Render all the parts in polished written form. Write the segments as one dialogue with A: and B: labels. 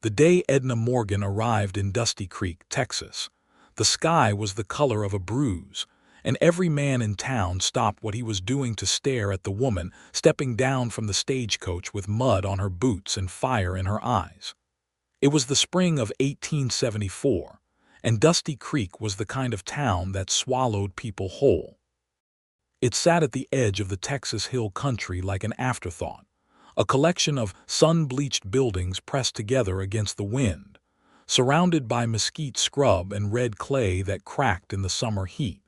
A: The day Edna Morgan arrived in Dusty Creek, Texas, the sky was the color of a bruise, and every man in town stopped what he was doing to stare at the woman stepping down from the stagecoach with mud on her boots and fire in her eyes. It was the spring of 1874, and Dusty Creek was the kind of town that swallowed people whole. It sat at the edge of the Texas hill country like an afterthought, a collection of sun-bleached buildings pressed together against the wind, surrounded by mesquite scrub and red clay that cracked in the summer heat.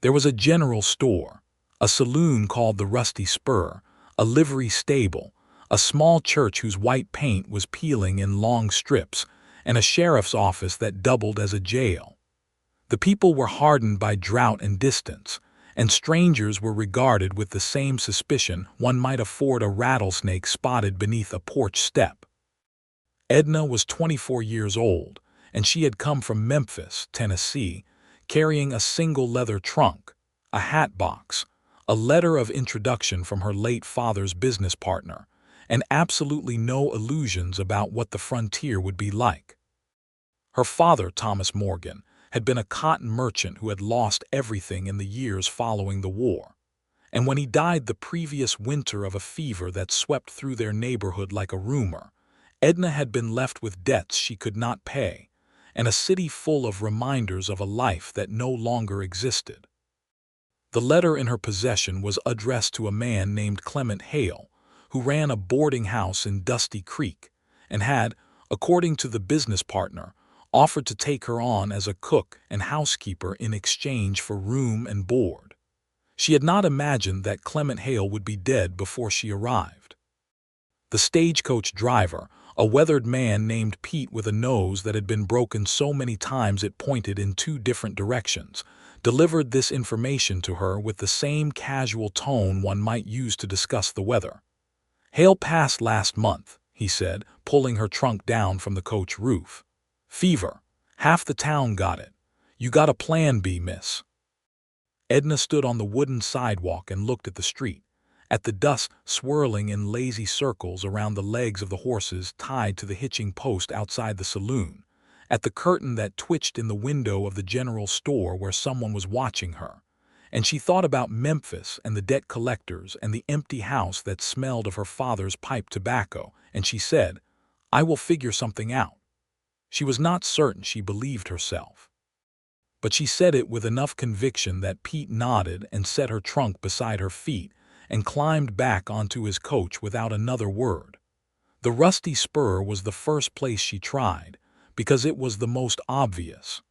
A: There was a general store, a saloon called the Rusty Spur, a livery stable, a small church whose white paint was peeling in long strips, and a sheriff's office that doubled as a jail. The people were hardened by drought and distance, and strangers were regarded with the same suspicion one might afford a rattlesnake spotted beneath a porch step. Edna was 24 years old, and she had come from Memphis, Tennessee, carrying a single leather trunk, a hat box, a letter of introduction from her late father's business partner, and absolutely no illusions about what the frontier would be like. Her father, Thomas Morgan, had been a cotton merchant who had lost everything in the years following the war, and when he died the previous winter of a fever that swept through their neighborhood like a rumor, Edna had been left with debts she could not pay, and a city full of reminders of a life that no longer existed. The letter in her possession was addressed to a man named Clement Hale, who ran a boarding house in Dusty Creek, and had, according to the business partner, offered to take her on as a cook and housekeeper in exchange for room and board. She had not imagined that Clement Hale would be dead before she arrived. The stagecoach driver, a weathered man named Pete with a nose that had been broken so many times it pointed in two different directions, delivered this information to her with the same casual tone one might use to discuss the weather. "Hale passed last month," he said, pulling her trunk down from the coach roof. "Fever. Half the town got it. You got a plan B, miss." Edna stood on the wooden sidewalk and looked at the street, at the dust swirling in lazy circles around the legs of the horses tied to the hitching post outside the saloon, at the curtain that twitched in the window of the general store where someone was watching her, and she thought about Memphis and the debt collectors and the empty house that smelled of her father's pipe tobacco, and she said, "I will figure something out." She was not certain she believed herself, but she said it with enough conviction that Pete nodded and set her trunk beside her feet and climbed back onto his coach without another word. The Rusty Spur was the first place she tried, because it was the most obvious.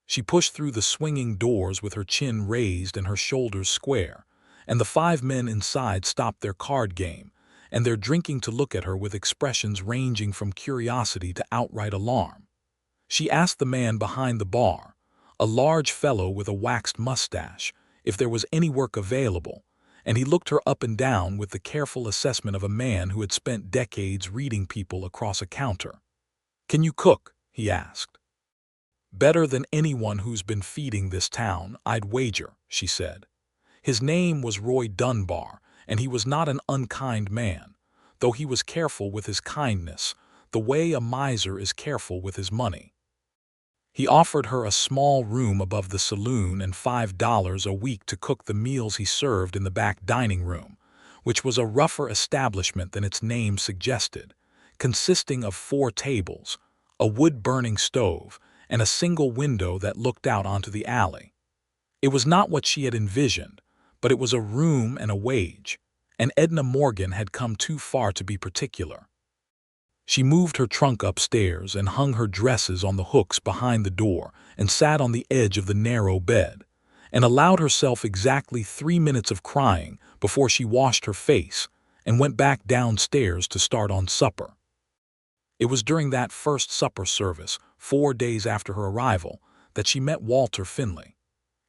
A: She pushed through the swinging doors with her chin raised and her shoulders square, and the 5 men inside stopped their card game and their drinking to look at her with expressions ranging from curiosity to outright alarm. She asked the man behind the bar, a large fellow with a waxed mustache, if there was any work available, and he looked her up and down with the careful assessment of a man who had spent decades reading people across a counter. "Can you cook?" he asked. "Better than anyone who's been feeding this town, I'd wager," she said. His name was Roy Dunbar, and he was not an unkind man, though he was careful with his kindness, the way a miser is careful with his money. He offered her a small room above the saloon and $5 a week to cook the meals he served in the back dining room, which was a rougher establishment than its name suggested, consisting of 4 tables, a wood-burning stove, and a single window that looked out onto the alley. It was not what she had envisioned, but it was a room and a wage, and Edna Morgan had come too far to be particular. She moved her trunk upstairs and hung her dresses on the hooks behind the door and sat on the edge of the narrow bed, and allowed herself exactly 3 minutes of crying before she washed her face and went back downstairs to start on supper. It was during that first supper service, 4 days after her arrival, that she met Walter Finley.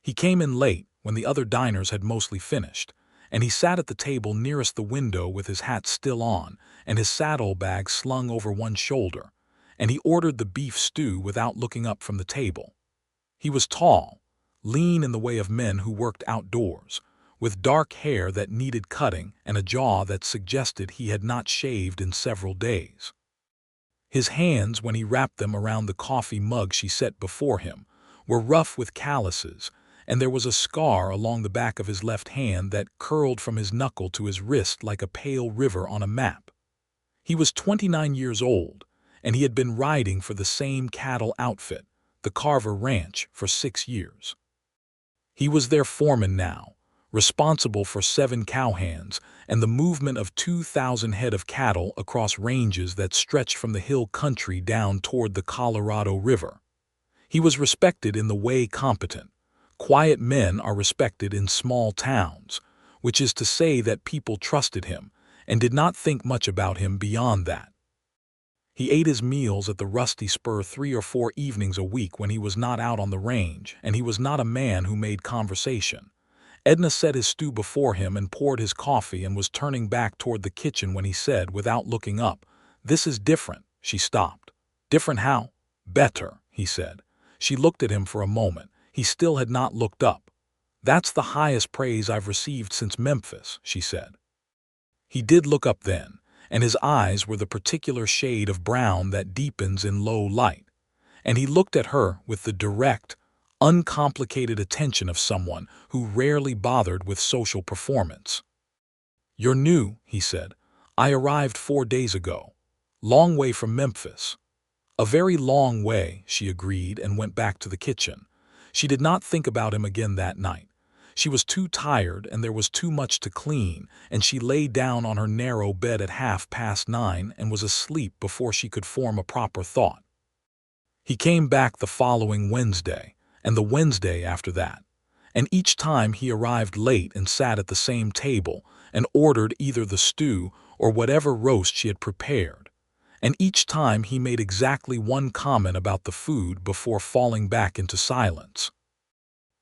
A: He came in late, when the other diners had mostly finished, and he sat at the table nearest the window with his hat still on and his saddlebag slung over one shoulder, and he ordered the beef stew without looking up from the table. He was tall, lean in the way of men who worked outdoors, with dark hair that needed cutting and a jaw that suggested he had not shaved in several days. His hands, when he wrapped them around the coffee mug she set before him, were rough with calluses, and there was a scar along the back of his left hand that curled from his knuckle to his wrist like a pale river on a map. He was 29 years old, and he had been riding for the same cattle outfit, the Carver Ranch, for 6 years. He was their foreman now, responsible for 7 cowhands and the movement of 2,000 head of cattle across ranges that stretched from the hill country down toward the Colorado River. He was respected in the way competent. Quiet men are respected in small towns, which is to say that people trusted him and did not think much about him beyond that. He ate his meals at the Rusty Spur 3 or 4 evenings a week when he was not out on the range, and he was not a man who made conversation. Edna set his stew before him and poured his coffee and was turning back toward the kitchen when he said, without looking up, "This is different." She stopped. "Different how?" "Better," he said. She looked at him for a moment. He still had not looked up. "That's the highest praise I've received since Memphis," she said. He did look up then, and his eyes were the particular shade of brown that deepens in low light, and he looked at her with the direct, uncomplicated attention of someone who rarely bothered with social performance. "You're new," he said. "I arrived 4 days ago. Long way from Memphis." "A very long way," she agreed and went back to the kitchen. She did not think about him again that night. She was too tired and there was too much to clean, and she lay down on her narrow bed at 9:30 and was asleep before she could form a proper thought. He came back the following Wednesday, and the Wednesday after that, and each time he arrived late and sat at the same table and ordered either the stew or whatever roast she had prepared, and each time he made exactly one comment about the food before falling back into silence.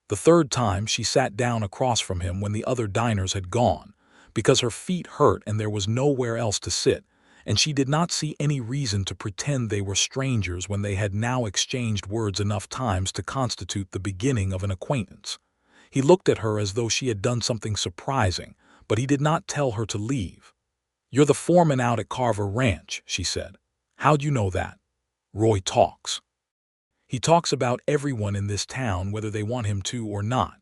A: The third time she sat down across from him when the other diners had gone, because her feet hurt and there was nowhere else to sit, and she did not see any reason to pretend they were strangers when they had now exchanged words enough times to constitute the beginning of an acquaintance. He looked at her as though she had done something surprising, but he did not tell her to leave. "You're the foreman out at Carver Ranch," she said. "How'd you know that?" "Roy talks. He talks about everyone in this town whether they want him to or not."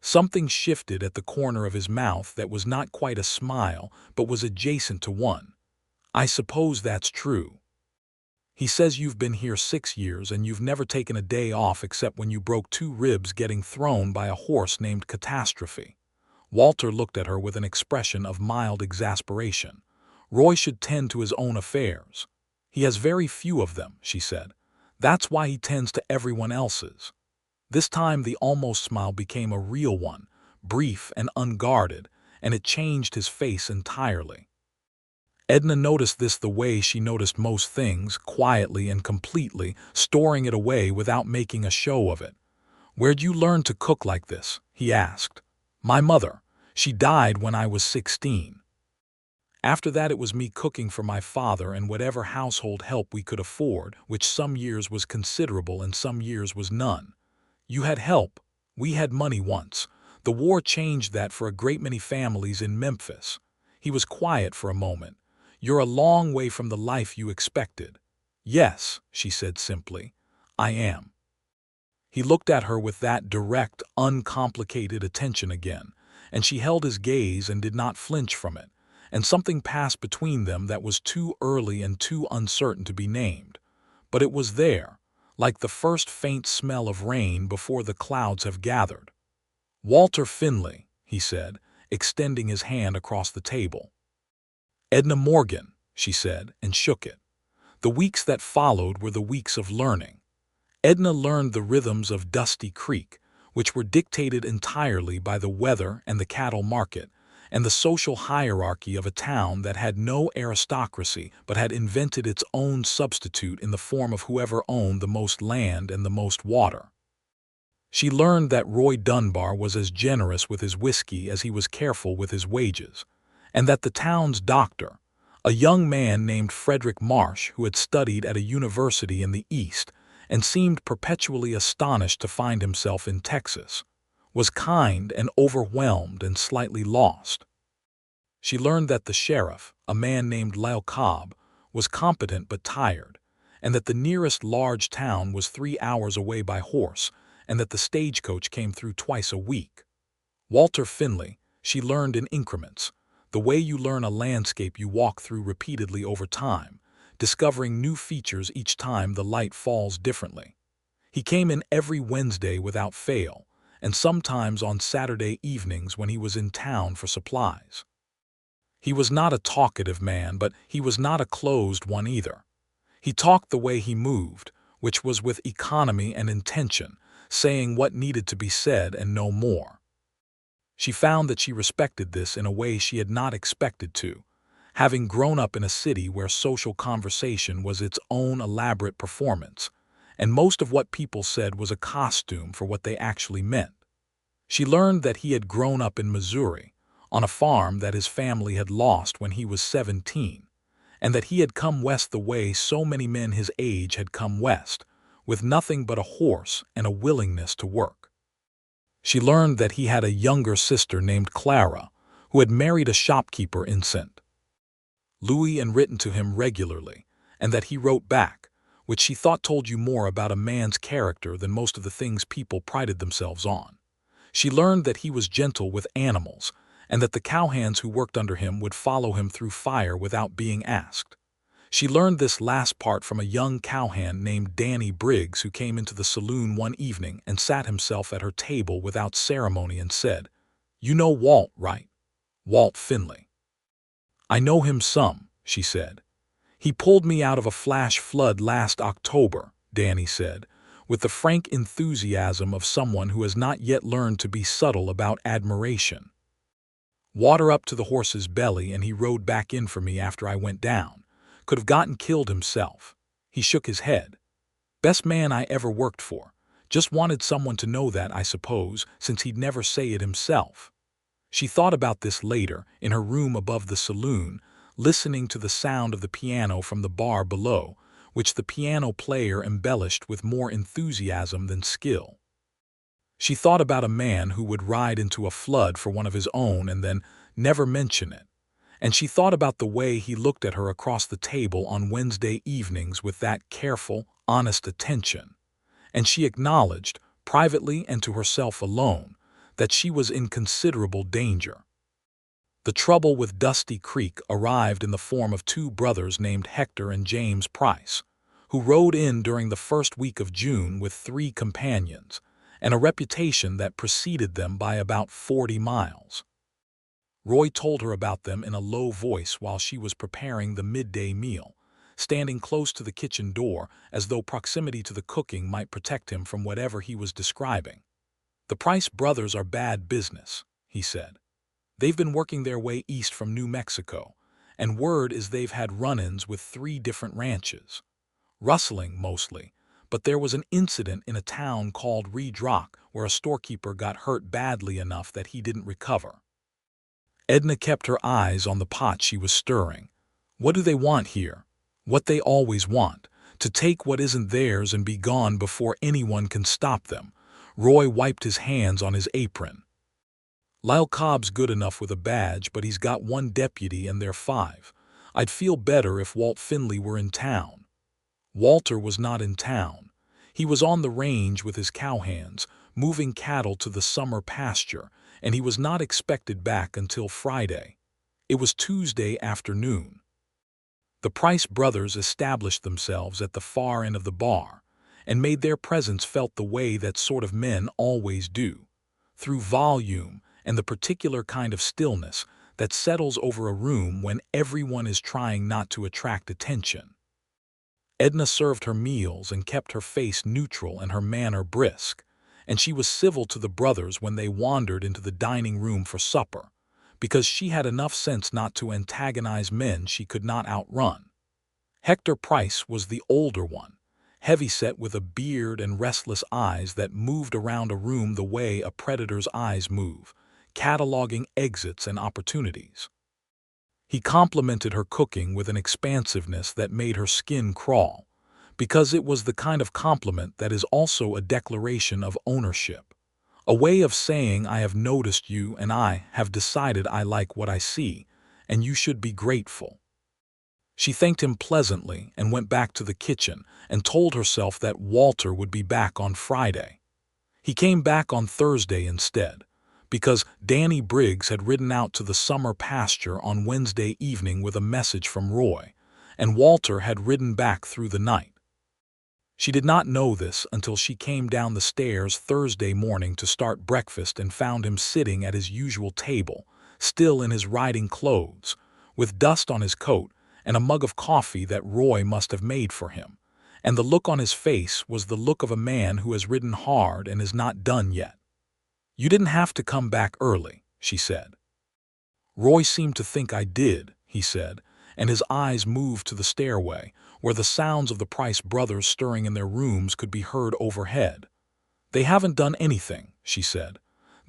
A: Something shifted at the corner of his mouth that was not quite a smile but was adjacent to one. "I suppose that's true. He says you've been here 6 years and you've never taken a day off except when you broke 2 ribs getting thrown by a horse named Catastrophe." Walter looked at her with an expression of mild exasperation. "Roy should tend to his own affairs. He has very few of them," she said. "That's why he tends to everyone else's." This time the almost smile became a real one, brief and unguarded, and it changed his face entirely. Edna noticed this the way she noticed most things, quietly and completely, storing it away without making a show of it. "Where'd you learn to cook like this?" he asked. "My mother. She died when I was 16. After that it was me cooking for my father and whatever household help we could afford, which some years was considerable and some years was none." "You had help. We had money once. The war changed that for a great many families in Memphis." He was quiet for a moment. "You're a long way from the life you expected." "Yes," she said simply, "I am." He looked at her with that direct, uncomplicated attention again, and she held his gaze and did not flinch from it, and something passed between them that was too early and too uncertain to be named. But it was there, like the first faint smell of rain before the clouds have gathered. "Walter Finley," he said, extending his hand across the table. "Edna Morgan," she said, and shook it. The weeks that followed were the weeks of learning. Edna learned the rhythms of Dusty Creek, which were dictated entirely by the weather and the cattle market, and the social hierarchy of a town that had no aristocracy but had invented its own substitute in the form of whoever owned the most land and the most water. She learned that Roy Dunbar was as generous with his whiskey as he was careful with his wages, and that the town's doctor, a young man named Frederick Marsh who had studied at a university in the East and seemed perpetually astonished to find himself in Texas, was kind and overwhelmed and slightly lost. She learned that the sheriff, a man named Lyle Cobb, was competent but tired, and that the nearest large town was 3 hours away by horse, and that the stagecoach came through twice a week. Walter Finley, she learned in increments, the way you learn a landscape you walk through repeatedly over time, discovering new features each time the light falls differently. He came in every Wednesday without fail, and sometimes on Saturday evenings when he was in town for supplies. He was not a talkative man, but he was not a closed one either. He talked the way he moved, which was with economy and intention, saying what needed to be said and no more. She found that she respected this in a way she had not expected to, having grown up in a city where social conversation was its own elaborate performance, and most of what people said was a costume for what they actually meant. She learned that he had grown up in Missouri, on a farm that his family had lost when he was 17, and that he had come west the way so many men his age had come west, with nothing but a horse and a willingness to work. She learned that he had a younger sister named Clara, who had married a shopkeeper in St. Louis and written to him regularly, and that he wrote back, which she thought told you more about a man's character than most of the things people prided themselves on. She learned that he was gentle with animals, and that the cowhands who worked under him would follow him through fire without being asked. She learned this last part from a young cowhand named Danny Briggs, who came into the saloon one evening and sat himself at her table without ceremony and said, "You know Walt, right? Walt Finley." "I know him some," she said. "He pulled me out of a flash flood last October," Danny said, with the frank enthusiasm of someone who has not yet learned to be subtle about admiration. "Water up to the horse's belly, and he rode back in for me after I went down. Could have gotten killed himself." He shook his head. "Best man I ever worked for. Just wanted someone to know that, I suppose, since he'd never say it himself." She thought about this later, in her room above the saloon, listening to the sound of the piano from the bar below, which the piano player embellished with more enthusiasm than skill. She thought about a man who would ride into a flood for one of his own and then never mention it. And she thought about the way he looked at her across the table on Wednesday evenings with that careful, honest attention. And she acknowledged, privately and to herself alone, that she was in considerable danger. The trouble with Dusty Creek arrived in the form of two brothers named Hector and James Price, who rode in during the first week of June with 3 companions, and a reputation that preceded them by about 40 miles. Roy told her about them in a low voice while she was preparing the midday meal, standing close to the kitchen door as though proximity to the cooking might protect him from whatever he was describing. "The Price brothers are bad business," he said. "They've been working their way east from New Mexico, and word is they've had run-ins with 3 different ranches. Rustling, mostly, but there was an incident in a town called Reed Rock where a storekeeper got hurt badly enough that he didn't recover." Edna kept her eyes on the pot she was stirring. "What do they want here?" "What they always want, to take what isn't theirs and be gone before anyone can stop them." Roy wiped his hands on his apron. "Lyle Cobb's good enough with a badge, but he's got 1 deputy and they're 5. I'd feel better if Walt Finley were in town." Walter was not in town. He was on the range with his cowhands, moving cattle to the summer pasture, and he was not expected back until Friday. It was Tuesday afternoon. The Price brothers established themselves at the far end of the bar, and made their presence felt the way that sort of men always do, through volume and the particular kind of stillness that settles over a room when everyone is trying not to attract attention. Edna served her meals and kept her face neutral and her manner brisk, and she was civil to the brothers when they wandered into the dining room for supper, because she had enough sense not to antagonize men she could not outrun. Hector Price was the older one, heavyset with a beard and restless eyes that moved around a room the way a predator's eyes move, cataloging exits and opportunities. He complimented her cooking with an expansiveness that made her skin crawl, because it was the kind of compliment that is also a declaration of ownership, a way of saying I have noticed you and I have decided I like what I see, and you should be grateful. She thanked him pleasantly and went back to the kitchen and told herself that Walter would be back on Friday. He came back on Thursday instead, because Danny Briggs had ridden out to the summer pasture on Wednesday evening with a message from Roy, and Walter had ridden back through the night. She did not know this until she came down the stairs Thursday morning to start breakfast and found him sitting at his usual table, still in his riding clothes, with dust on his coat and a mug of coffee that Roy must have made for him, and the look on his face was the look of a man who has ridden hard and is not done yet. "You didn't have to come back early," she said. "Roy seemed to think I did," he said, and his eyes moved to the stairway, where the sounds of the Price brothers stirring in their rooms could be heard overhead. "They haven't done anything," she said.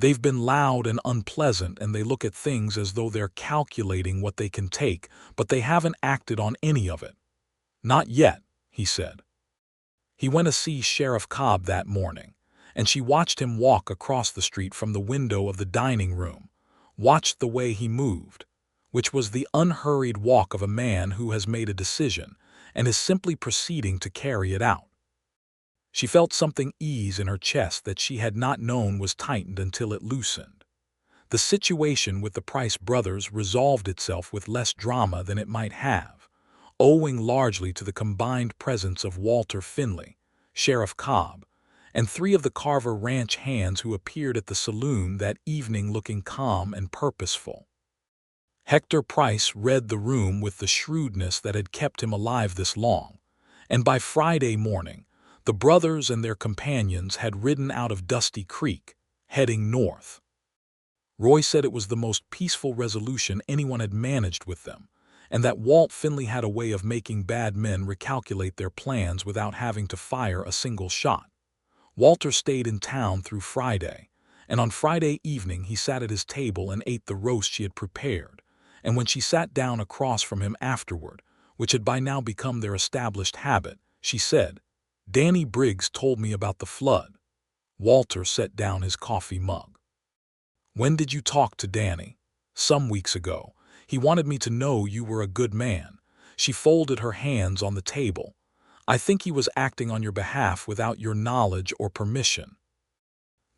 A: "They've been loud and unpleasant, and they look at things as though they're calculating what they can take, but they haven't acted on any of it." "Not yet," he said. He went to see Sheriff Cobb that morning, and she watched him walk across the street from the window of the dining room, watched the way he moved, which was the unhurried walk of a man who has made a decision and is simply proceeding to carry it out. She felt something ease in her chest that she had not known was tightened until it loosened. The situation with the Price brothers resolved itself with less drama than it might have, owing largely to the combined presence of Walter Finley, Sheriff Cobb, and 3 of the Carver Ranch hands who appeared at the saloon that evening looking calm and purposeful. Hector Price read the room with the shrewdness that had kept him alive this long, and by Friday morning, the brothers and their companions had ridden out of Dusty Creek, heading north. Roy said it was the most peaceful resolution anyone had managed with them, and that Walt Finley had a way of making bad men recalculate their plans without having to fire a single shot. Walter stayed in town through Friday, and on Friday evening he sat at his table and ate the roast she had prepared, and when she sat down across from him afterward, which had by now become their established habit, she said, "Danny Briggs told me about the flood." Walter set down his coffee mug. "When did you talk to Danny?" "Some weeks ago. He wanted me to know you were a good man." She folded her hands on the table. "I think he was acting on your behalf without your knowledge or permission."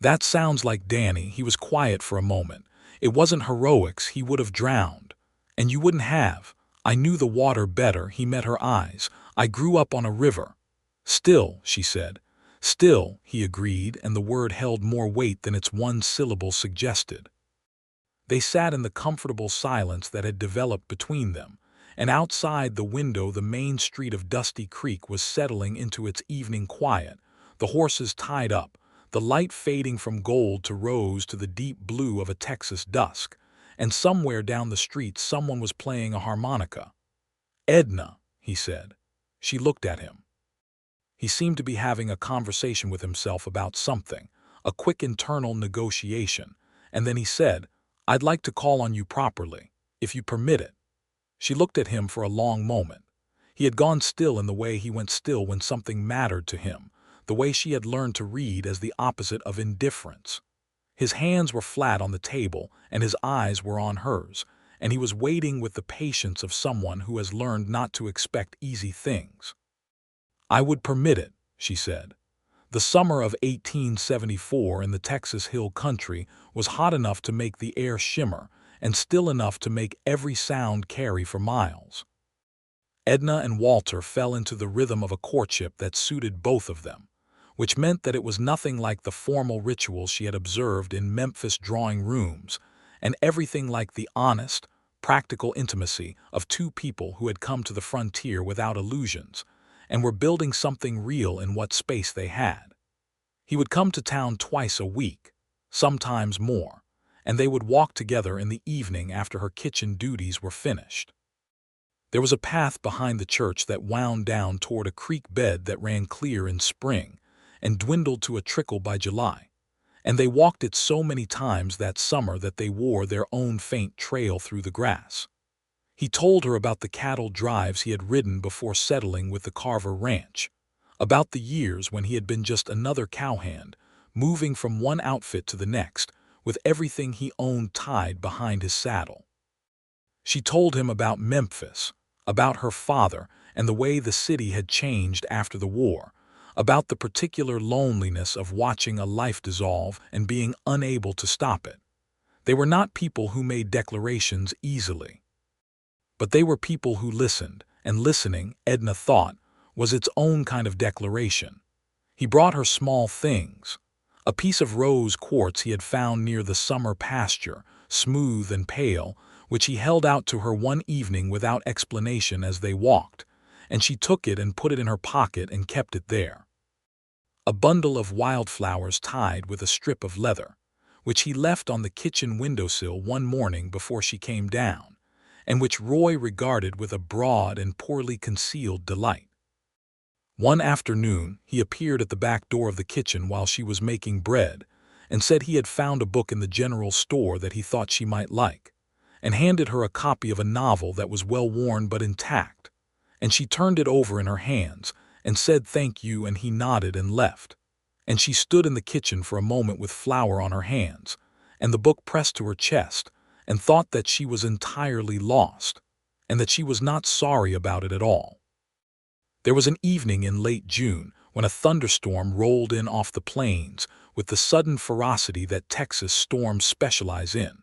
A: "That sounds like Danny." He was quiet for a moment. "It wasn't heroics. He would have drowned. And you wouldn't have. I knew the water better." He met her eyes. "I grew up on a river." "Still," she said. "Still," he agreed, and the word held more weight than its one syllable suggested. They sat in the comfortable silence that had developed between them, and outside the window the main street of Dusty Creek was settling into its evening quiet, the horses tied up, the light fading from gold to rose to the deep blue of a Texas dusk, and somewhere down the street someone was playing a harmonica. "Edna," he said. She looked at him. He seemed to be having a conversation with himself about something, a quick internal negotiation, and then he said, "I'd like to call on you properly, if you permit it." She looked at him for a long moment. He had gone still in the way he went still when something mattered to him, the way she had learned to read as the opposite of indifference. His hands were flat on the table and his eyes were on hers, and he was waiting with the patience of someone who has learned not to expect easy things. "I would permit it," she said. The summer of 1874 in the Texas Hill Country was hot enough to make the air shimmer and still enough to make every sound carry for miles. Edna and Walter fell into the rhythm of a courtship that suited both of them, which meant that it was nothing like the formal rituals she had observed in Memphis drawing rooms, and everything like the honest, practical intimacy of 2 people who had come to the frontier without illusions, and were building something real in what space they had. He would come to town twice a week, sometimes more, and they would walk together in the evening after her kitchen duties were finished. There was a path behind the church that wound down toward a creek bed that ran clear in spring and dwindled to a trickle by July, and they walked it so many times that summer that they wore their own faint trail through the grass. He told her about the cattle drives he had ridden before settling with the Carver Ranch, about the years when he had been just another cowhand, moving from one outfit to the next, with everything he owned tied behind his saddle. She told him about Memphis, about her father and the way the city had changed after the war, about the particular loneliness of watching a life dissolve and being unable to stop it. They were not people who made declarations easily, but they were people who listened, and listening, Edna thought, was its own kind of declaration. He brought her small things. A piece of rose quartz he had found near the summer pasture, smooth and pale, which he held out to her one evening without explanation as they walked, and she took it and put it in her pocket and kept it there. A bundle of wildflowers tied with a strip of leather, which he left on the kitchen windowsill one morning before she came down, and which Roy regarded with a broad and poorly concealed delight. One afternoon, he appeared at the back door of the kitchen while she was making bread, and said he had found a book in the general store that he thought she might like, and handed her a copy of a novel that was well worn but intact, and she turned it over in her hands and said thank you, and he nodded and left, and she stood in the kitchen for a moment with flour on her hands, and the book pressed to her chest, and thought that she was entirely lost, and that she was not sorry about it at all. There was an evening in late June when a thunderstorm rolled in off the plains with the sudden ferocity that Texas storms specialize in,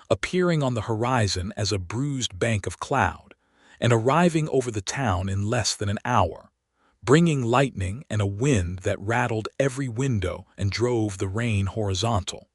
A: appearing on the horizon as a bruised bank of cloud, and arriving over the town in less than an hour, bringing lightning and a wind that rattled every window and drove the rain horizontal.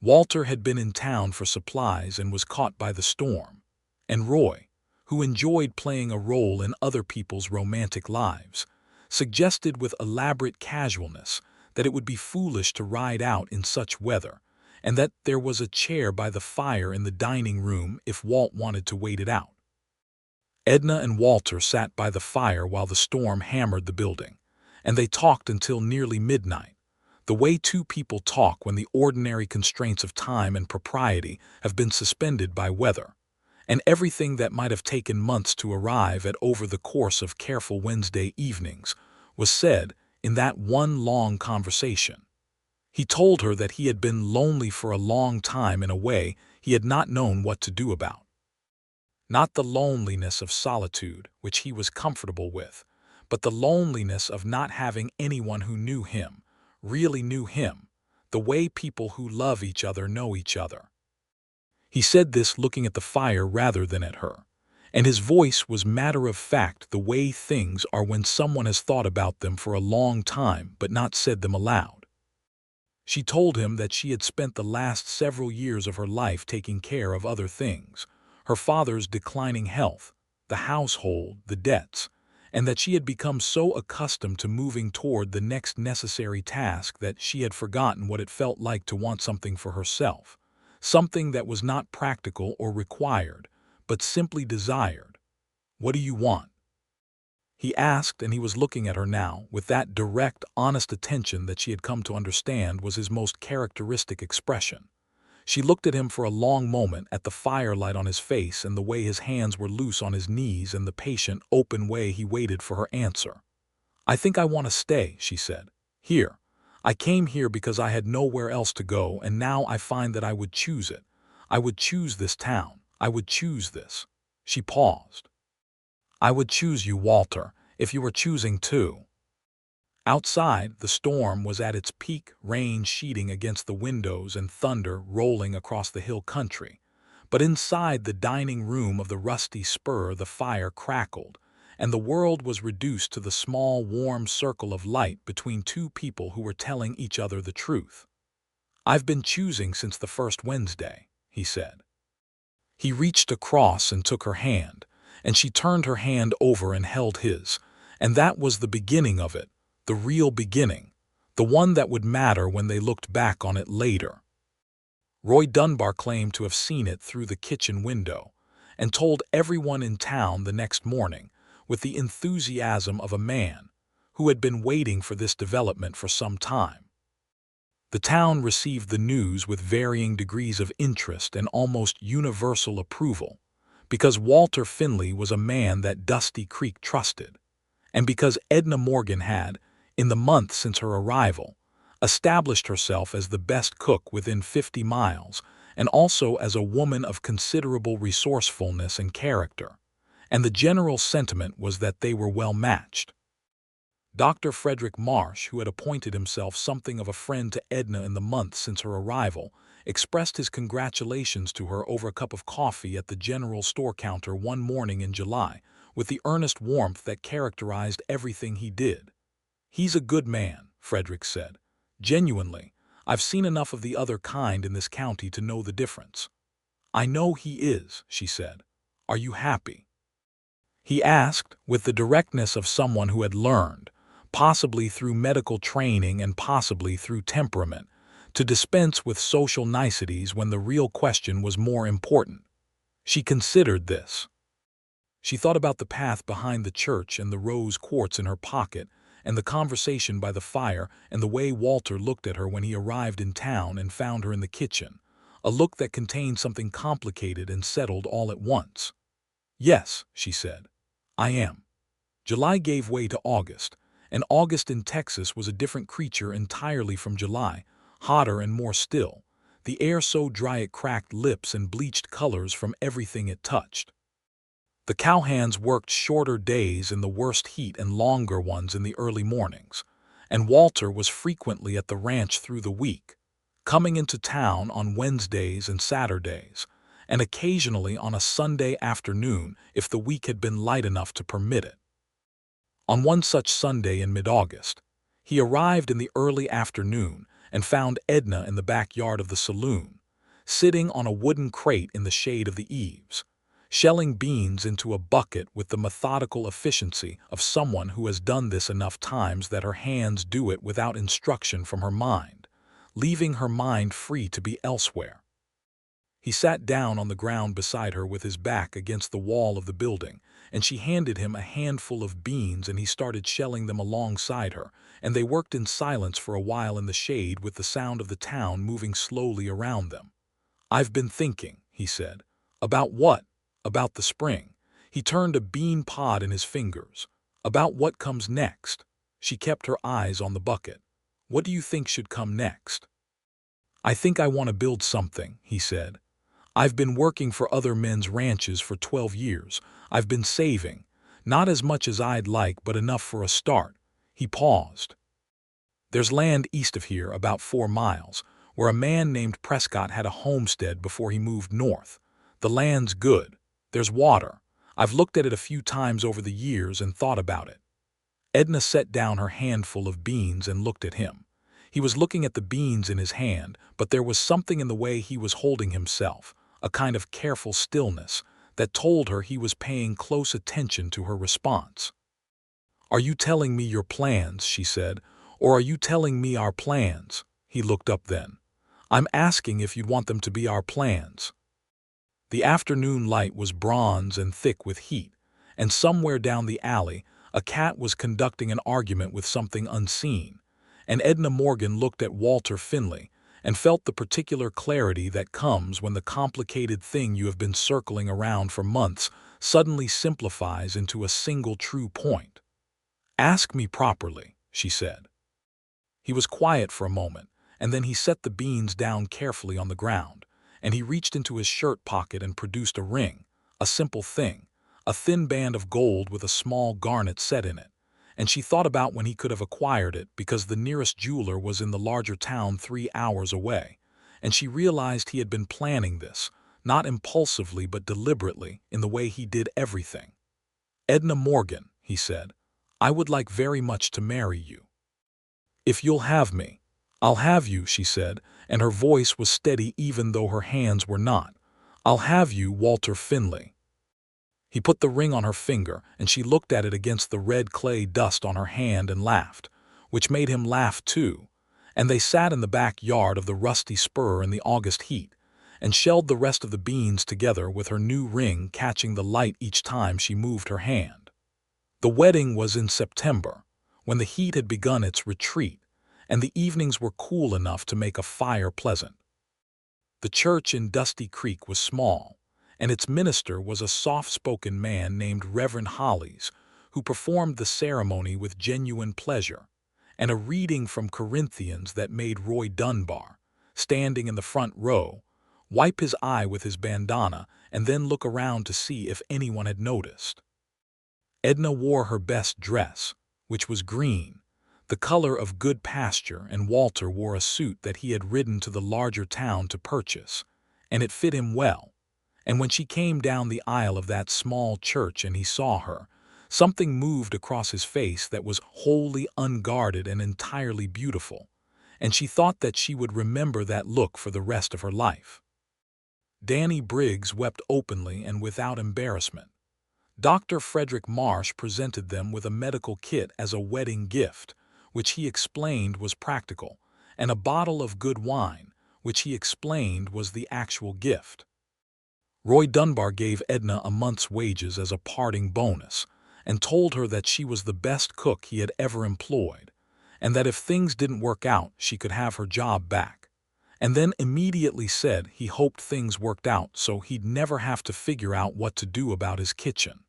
A: Walter had been in town for supplies and was caught by the storm, and Roy, who enjoyed playing a role in other people's romantic lives, suggested with elaborate casualness that it would be foolish to ride out in such weather, and that there was a chair by the fire in the dining room if Walt wanted to wait it out. Edna and Walter sat by the fire while the storm hammered the building, and they talked until nearly midnight, the way two people talk when the ordinary constraints of time and propriety have been suspended by weather, and everything that might have taken months to arrive at over the course of careful Wednesday evenings was said in that one long conversation. He told her that he had been lonely for a long time in a way he had not known what to do about. Not the loneliness of solitude, which he was comfortable with, but the loneliness of not having anyone who knew him, really knew him, the way people who love each other know each other. He said this looking at the fire rather than at her, and his voice was matter-of-fact, the way things are when someone has thought about them for a long time but not said them aloud. She told him that she had spent the last several years of her life taking care of other things, her father's declining health, the household, the debts, and that she had become so accustomed to moving toward the next necessary task that she had forgotten what it felt like to want something for herself, something that was not practical or required, but simply desired. "What do you want?" he asked, and he was looking at her now with that direct, honest attention that she had come to understand was his most characteristic expression. She looked at him for a long moment, at the firelight on his face and the way his hands were loose on his knees and the patient, open way he waited for her answer. "I think I want to stay," she said. "Here. I came here because I had nowhere else to go, and now I find that I would choose it. I would choose this town. I would choose this." She paused. "I would choose you, Walter, if you were choosing too." Outside, the storm was at its peak, rain sheeting against the windows and thunder rolling across the hill country. But inside the dining room of the rusty spur the fire crackled, and the world was reduced to the small, warm circle of light between two people who were telling each other the truth. "I've been choosing since the first Wednesday," he said. He reached across and took her hand, and she turned her hand over and held his, and that was the beginning of it, the real beginning, the one that would matter when they looked back on it later. Roy Dunbar claimed to have seen it through the kitchen window, and told everyone in town the next morning, with the enthusiasm of a man who had been waiting for this development for some time. The town received the news with varying degrees of interest and almost universal approval, because Walter Finley was a man that Dusty Creek trusted, and because Edna Morgan had, in the month since her arrival, established herself as the best cook within 50 miles, and also as a woman of considerable resourcefulness and character, and the general sentiment was that they were well matched. Dr. Frederick Marsh, who had appointed himself something of a friend to Edna in the months since her arrival, expressed his congratulations to her over a cup of coffee at the general store counter one morning in July, with the earnest warmth that characterized everything he did. "He's a good man," Frederick said. "Genuinely, I've seen enough of the other kind in this county to know the difference." "I know he is," she said. "Are you happy?" He asked, with the directness of someone who had learned, possibly through medical training and possibly through temperament, to dispense with social niceties when the real question was more important. She considered this. She thought about the path behind the church and the rose quartz in her pocket, and the conversation by the fire, and the way Walter looked at her when he arrived in town and found her in the kitchen, a look that contained something complicated and settled all at once. "Yes," she said, "I am." July gave way to August, and August in Texas was a different creature entirely from July, hotter and more still, the air so dry it cracked lips and bleached colors from everything it touched. The cowhands worked shorter days in the worst heat and longer ones in the early mornings, and Walter was frequently at the ranch through the week, coming into town on Wednesdays and Saturdays, and occasionally on a Sunday afternoon if the week had been light enough to permit it. On one such Sunday in mid-August, he arrived in the early afternoon and found Edna in the backyard of the saloon, sitting on a wooden crate in the shade of the eaves, shelling beans into a bucket with the methodical efficiency of someone who has done this enough times that her hands do it without instruction from her mind, leaving her mind free to be elsewhere. He sat down on the ground beside her with his back against the wall of the building, and she handed him a handful of beans and he started shelling them alongside her, and they worked in silence for a while in the shade with the sound of the town moving slowly around them. "I've been thinking," he said. "About what?" "About the spring." He turned a bean pod in his fingers. "About what comes next." She kept her eyes on the bucket. "What do you think should come next?" "I think I want to build something," he said. "I've been working for other men's ranches for 12 years. I've been saving. Not as much as I'd like, but enough for a start." He paused. "There's land east of here, about 4 miles, where a man named Prescott had a homestead before he moved north. The land's good. There's water. I've looked at it a few times over the years and thought about it." Edna set down her handful of beans and looked at him. He was looking at the beans in his hand, but there was something in the way he was holding himself, a kind of careful stillness, that told her he was paying close attention to her response. "Are you telling me your plans," she said, "or are you telling me our plans?" He looked up then. "I'm asking if you'd want them to be our plans." The afternoon light was bronze and thick with heat, and somewhere down the alley a cat was conducting an argument with something unseen, and Edna Morgan looked at Walter Finley and felt the particular clarity that comes when the complicated thing you have been circling around for months suddenly simplifies into a single true point. "Ask me properly," she said. He was quiet for a moment, and then he set the beans down carefully on the ground, and he reached into his shirt pocket and produced a ring, a simple thing, a thin band of gold with a small garnet set in it. And she thought about when he could have acquired it because the nearest jeweler was in the larger town 3 hours away, and she realized he had been planning this, not impulsively but deliberately, in the way he did everything. "Edna Morgan," he said, "I would like very much to marry you." "If you'll have me." "I'll have you," she said, and her voice was steady even though her hands were not. "I'll have you, Walter Finley." He put the ring on her finger, and she looked at it against the red clay dust on her hand and laughed, which made him laugh too, and they sat in the backyard of the rusty spur in the August heat, and shelled the rest of the beans together with her new ring catching the light each time she moved her hand. The wedding was in September, when the heat had begun its retreat, and the evenings were cool enough to make a fire pleasant. The church in Dusty Creek was small, and its minister was a soft-spoken man named Reverend Hollies, who performed the ceremony with genuine pleasure, and a reading from Corinthians that made Roy Dunbar, standing in the front row, wipe his eye with his bandana and then look around to see if anyone had noticed. Edna wore her best dress, which was green, the color of good pasture, and Walter wore a suit that he had ridden to the larger town to purchase, and it fit him well. And when she came down the aisle of that small church and he saw her, something moved across his face that was wholly unguarded and entirely beautiful, and she thought that she would remember that look for the rest of her life. Danny Briggs wept openly and without embarrassment. Dr. Frederick Marsh presented them with a medical kit as a wedding gift, which he explained was practical, and a bottle of good wine, which he explained was the actual gift. Roy Dunbar gave Edna a month's wages as a parting bonus, and told her that she was the best cook he had ever employed, and that if things didn't work out, she could have her job back. And then immediately said he hoped things worked out so he'd never have to figure out what to do about his kitchen.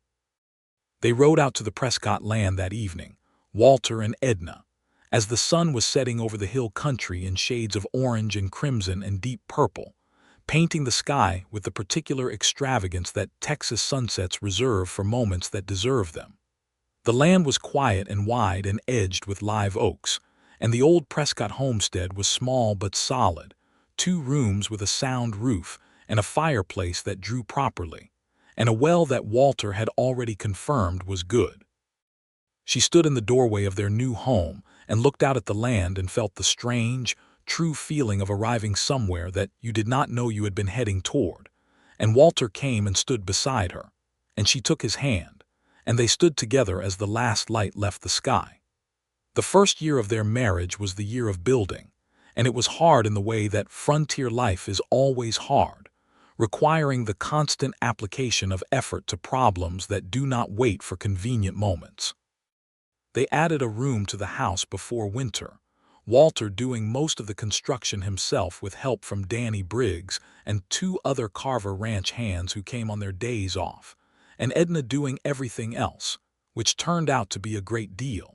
A: They rode out to the Prescott land that evening, Walter and Edna, as the sun was setting over the hill country in shades of orange and crimson and deep purple, painting the sky with the particular extravagance that Texas sunsets reserve for moments that deserve them. The land was quiet and wide and edged with live oaks, and the old Prescott homestead was small but solid, 2 rooms with a sound roof and a fireplace that drew properly, and a well that Walter had already confirmed was good. She stood in the doorway of their new home and looked out at the land and felt the strange, true feeling of arriving somewhere that you did not know you had been heading toward. And Walter came and stood beside her, and she took his hand, and they stood together as the last light left the sky. The first year of their marriage was the year of building, and it was hard in the way that frontier life is always hard, requiring the constant application of effort to problems that do not wait for convenient moments. They added a room to the house before winter, Walter doing most of the construction himself with help from Danny Briggs and 2 other Carver Ranch hands who came on their days off, and Edna doing everything else, which turned out to be a great deal.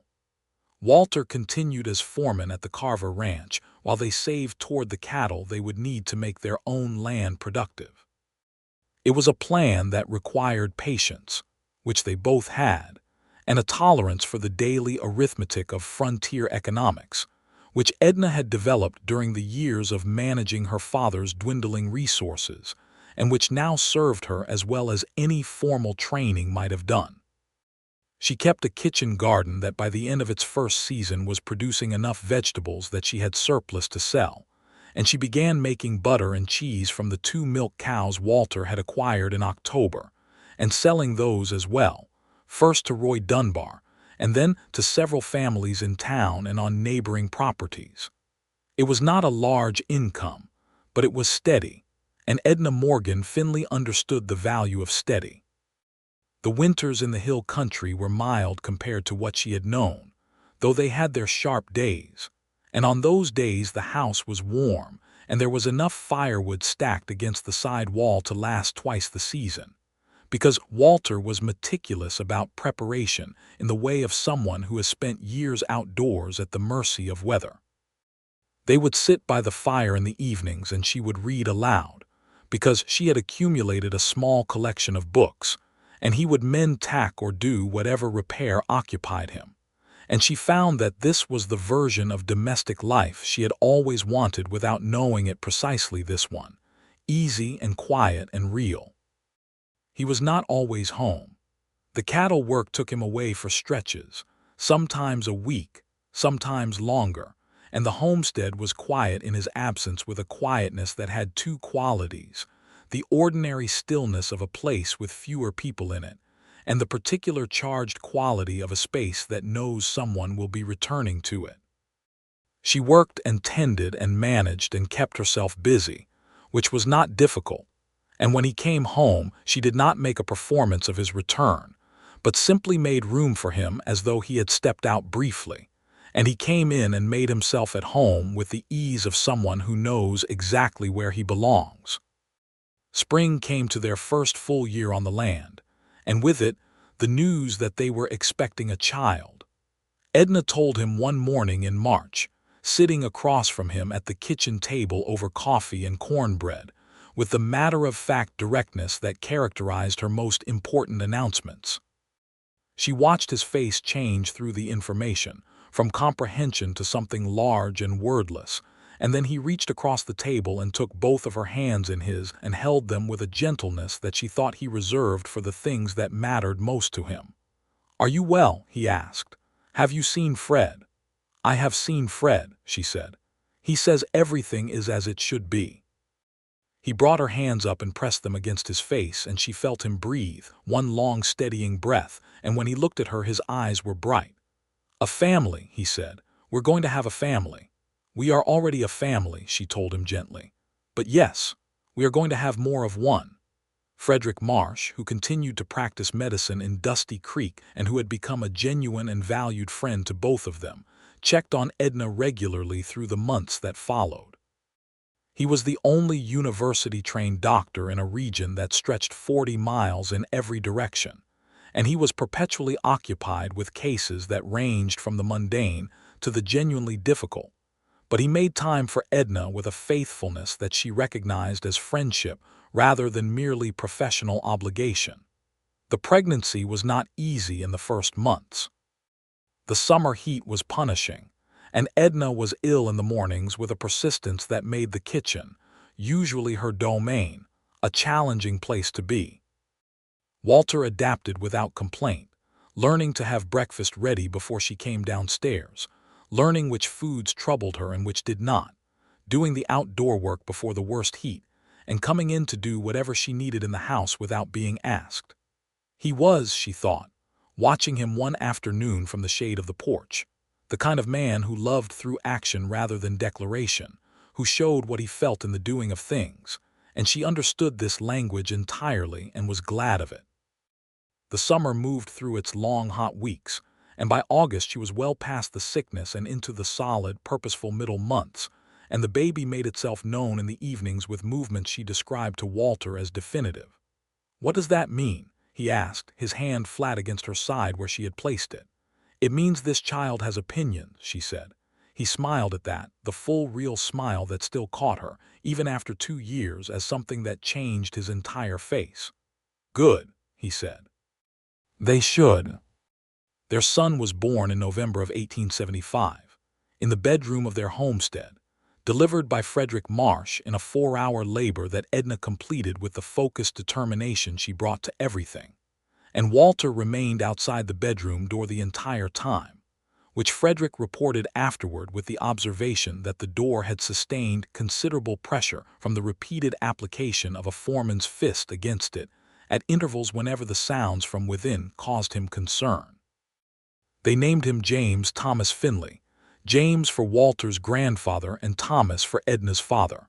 A: Walter continued as foreman at the Carver Ranch while they saved toward the cattle they would need to make their own land productive. It was a plan that required patience, which they both had, and a tolerance for the daily arithmetic of frontier economics, which Edna had developed during the years of managing her father's dwindling resources, and which now served her as well as any formal training might have done. She kept a kitchen garden that by the end of its first season was producing enough vegetables that she had surplus to sell, and she began making butter and cheese from the 2 milk cows Walter had acquired in October, and selling those as well, first to Roy Dunbar, and then to several families in town and on neighboring properties. It was not a large income, but it was steady, and Edna Morgan Finley understood the value of steady. The winters in the hill country were mild compared to what she had known, though they had their sharp days, and on those days the house was warm and there was enough firewood stacked against the side wall to last twice the season, because Walter was meticulous about preparation in the way of someone who has spent years outdoors at the mercy of weather. They would sit by the fire in the evenings and she would read aloud, because she had accumulated a small collection of books, and he would mend tack or do whatever repair occupied him. And she found that this was the version of domestic life she had always wanted without knowing it precisely, this one, easy and quiet and real. He was not always home. The cattle work took him away for stretches, sometimes a week, sometimes longer, and the homestead was quiet in his absence with a quietness that had 2 qualities: the ordinary stillness of a place with fewer people in it, and the particular charged quality of a space that knows someone will be returning to it. She worked and tended and managed and kept herself busy, which was not difficult, and when he came home she did not make a performance of his return, but simply made room for him as though he had stepped out briefly, and he came in and made himself at home with the ease of someone who knows exactly where he belongs. Spring came to their first full year on the land, and with it the news that they were expecting a child. Edna told him one morning in March, sitting across from him at the kitchen table over coffee and cornbread, with the matter-of-fact directness that characterized her most important announcements. She watched his face change through the information, from comprehension to something large and wordless, and then he reached across the table and took both of her hands in his and held them with a gentleness that she thought he reserved for the things that mattered most to him. "Are you well?" he asked. "Have you seen Fred?" "I have seen Fred," she said. "He says everything is as it should be." He brought her hands up and pressed them against his face, and she felt him breathe, one long steadying breath, and when he looked at her his eyes were bright. "A family," he said. "We're going to have a family." "We are already a family," she told him gently. "But yes, we are going to have more of one." Frederick Marsh, who continued to practice medicine in Dusty Creek and who had become a genuine and valued friend to both of them, checked on Edna regularly through the months that followed. He was the only university-trained doctor in a region that stretched 40 miles in every direction, and he was perpetually occupied with cases that ranged from the mundane to the genuinely difficult. But he made time for Edna with a faithfulness that she recognized as friendship rather than merely professional obligation. The pregnancy was not easy in the first months. The summer heat was punishing, and Edna was ill in the mornings with a persistence that made the kitchen, usually her domain, a challenging place to be. Walter adapted without complaint, learning to have breakfast ready before she came downstairs, learning which foods troubled her and which did not, doing the outdoor work before the worst heat, and coming in to do whatever she needed in the house without being asked. He was, she thought, watching him one afternoon from the shade of the porch, the kind of man who loved through action rather than declaration, who showed what he felt in the doing of things, and she understood this language entirely and was glad of it. The summer moved through its long, hot weeks, and by August she was well past the sickness and into the solid, purposeful middle months, and the baby made itself known in the evenings with movements she described to Walter as definitive. "What does that mean?" he asked, his hand flat against her side where she had placed it. "It means this child has opinions," she said. He smiled at that, the full, real smile that still caught her, even after 2 years, as something that changed his entire face. "Good," he said. "They should." Their son was born in November of 1875, in the bedroom of their homestead, delivered by Frederick Marsh in a 4-hour labor that Edna completed with the focused determination she brought to everything. And Walter remained outside the bedroom door the entire time, which Frederick reported afterward with the observation that the door had sustained considerable pressure from the repeated application of a foreman's fist against it, at intervals whenever the sounds from within caused him concern. They named him James Thomas Finley, James for Walter's grandfather and Thomas for Edna's father.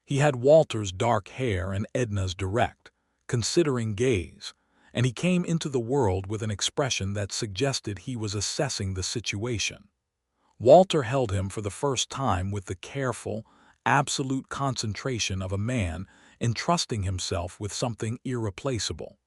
A: He had Walter's dark hair and Edna's direct, considering gaze, and he came into the world with an expression that suggested he was assessing the situation. Walter held him for the first time with the careful, absolute concentration of a man entrusting himself with something irreplaceable.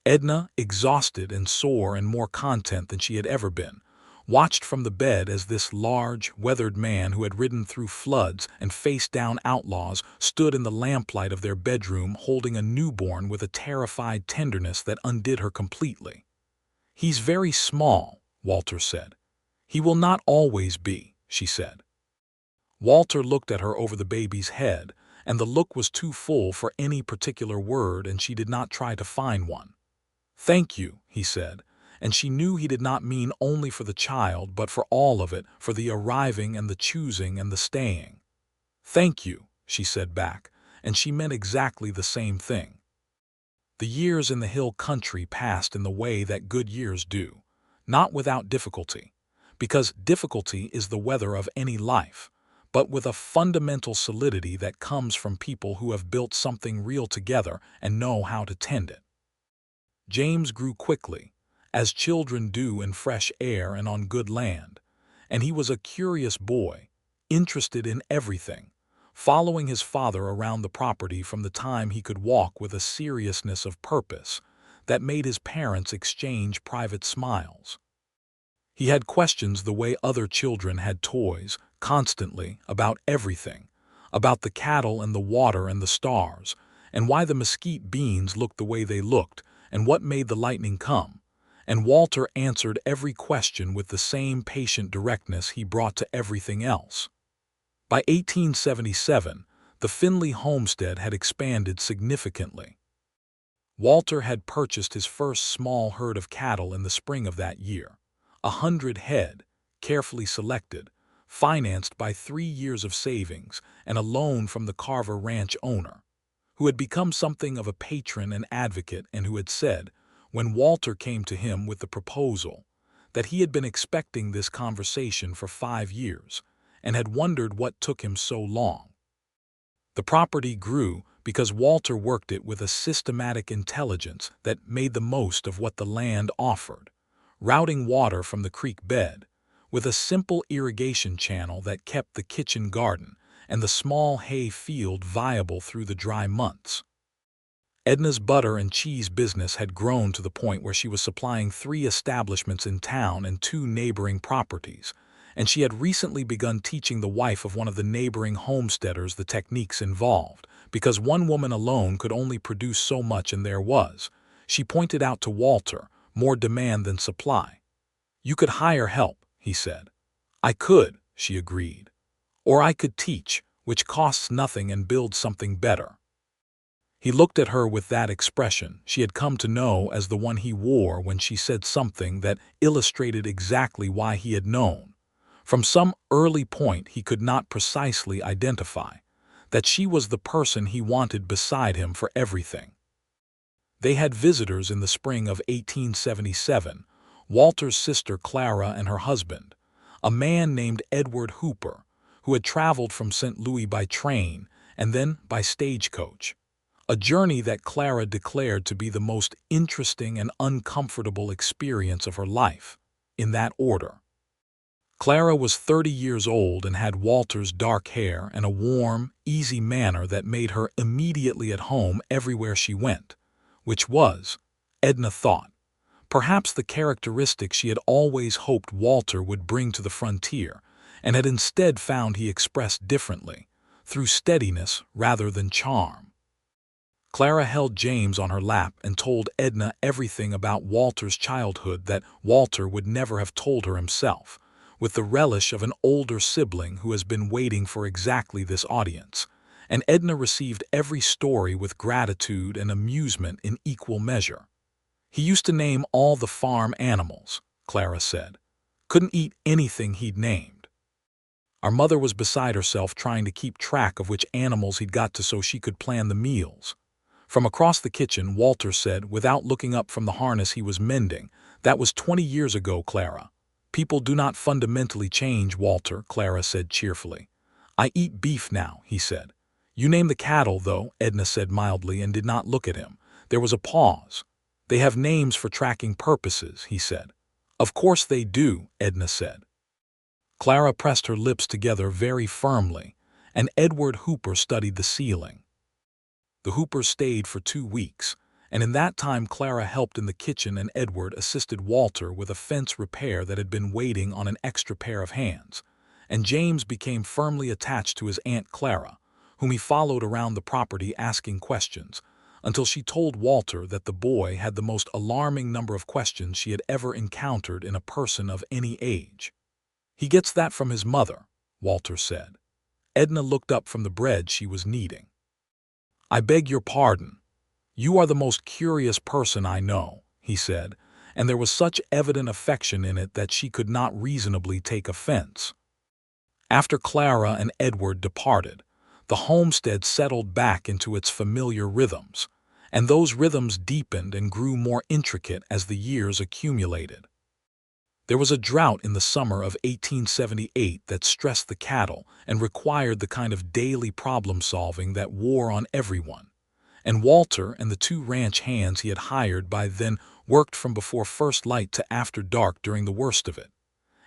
A: Edna, exhausted and sore and more content than she had ever been, watched from the bed as this large, weathered man who had ridden through floods and faced down outlaws stood in the lamplight of their bedroom holding a newborn with a terrified tenderness that undid her completely. "He's very small," Walter said. "He will not always be," she said. Walter looked at her over the baby's head, and the look was too full for any particular word, and she did not try to find one. "Thank you," he said, and she knew he did not mean only for the child but for all of it, for the arriving and the choosing and the staying. "Thank you," she said back, and she meant exactly the same thing. The years in the hill country passed in the way that good years do, not without difficulty, because difficulty is the weather of any life, but with a fundamental solidity that comes from people who have built something real together and know how to tend it. James grew quickly, as children do in fresh air and on good land, and he was a curious boy, interested in everything, following his father around the property from the time he could walk with a seriousness of purpose that made his parents exchange private smiles. He had questions the way other children had toys, constantly, about everything, about the cattle and the water and the stars, and why the mesquite beans looked the way they looked, and what made the lightning come, and Walter answered every question with the same patient directness he brought to everything else. By 1877, the Finley homestead had expanded significantly. Walter had purchased his first small herd of cattle in the spring of that year, 100 head, carefully selected, financed by 3 years of savings and a loan from the Carver Ranch owner, who had become something of a patron and advocate and who had said, when Walter came to him with the proposal, that he had been expecting this conversation for 5 years and had wondered what took him so long. The property grew because Walter worked it with a systematic intelligence that made the most of what the land offered, routing water from the creek bed, with a simple irrigation channel that kept the kitchen garden and the small hay field viable through the dry months. Edna's butter and cheese business had grown to the point where she was supplying 3 establishments in town and 2 neighboring properties, and she had recently begun teaching the wife of one of the neighboring homesteaders the techniques involved, because one woman alone could only produce so much and there was, she pointed out to Walter, more demand than supply. "You could hire help," he said. "I could," she agreed. "Or I could teach, which costs nothing and build something better." He looked at her with that expression she had come to know as the one he wore when she said something that illustrated exactly why he had known, from some early point he could not precisely identify, that she was the person he wanted beside him for everything. They had visitors in the spring of 1877, Walter's sister Clara and her husband, a man named Edward Hooper, who had traveled from St. Louis by train and then by stagecoach, a journey that Clara declared to be the most interesting and uncomfortable experience of her life, in that order. Clara was 30 years old and had Walter's dark hair and a warm, easy manner that made her immediately at home everywhere she went, which was, Edna thought, perhaps the characteristic she had always hoped Walter would bring to the frontier, and had instead found he expressed differently, through steadiness rather than charm. Clara held James on her lap and told Edna everything about Walter's childhood that Walter would never have told her himself, with the relish of an older sibling who has been waiting for exactly this audience, and Edna received every story with gratitude and amusement in equal measure. "He used to name all the farm animals," Clara said. "Couldn't eat anything he'd named. Our mother was beside herself trying to keep track of which animals he'd got to so she could plan the meals." From across the kitchen, Walter said, without looking up from the harness he was mending, "That was 20 years ago, Clara." "People do not fundamentally change, Walter," Clara said cheerfully. "I eat beef now," he said. "You name the cattle, though," Edna said mildly and did not look at him. There was a pause. "They have names for tracking purposes," he said. "Of course they do," Edna said. Clara pressed her lips together very firmly, and Edward Hooper studied the ceiling. The Hoopers stayed for 2 weeks, and in that time Clara helped in the kitchen and Edward assisted Walter with a fence repair that had been waiting on an extra pair of hands, and James became firmly attached to his Aunt Clara, whom he followed around the property asking questions, until she told Walter that the boy had the most alarming number of questions she had ever encountered in a person of any age. "He gets that from his mother," Walter said. Edna looked up from the bread she was kneading. "I beg your pardon. You are the most curious person I know," he said, and there was such evident affection in it that she could not reasonably take offense. After Clara and Edward departed, the homestead settled back into its familiar rhythms, and those rhythms deepened and grew more intricate as the years accumulated. There was a drought in the summer of 1878 that stressed the cattle and required the kind of daily problem-solving that wore on everyone, and Walter and the 2 ranch hands he had hired by then worked from before first light to after dark during the worst of it,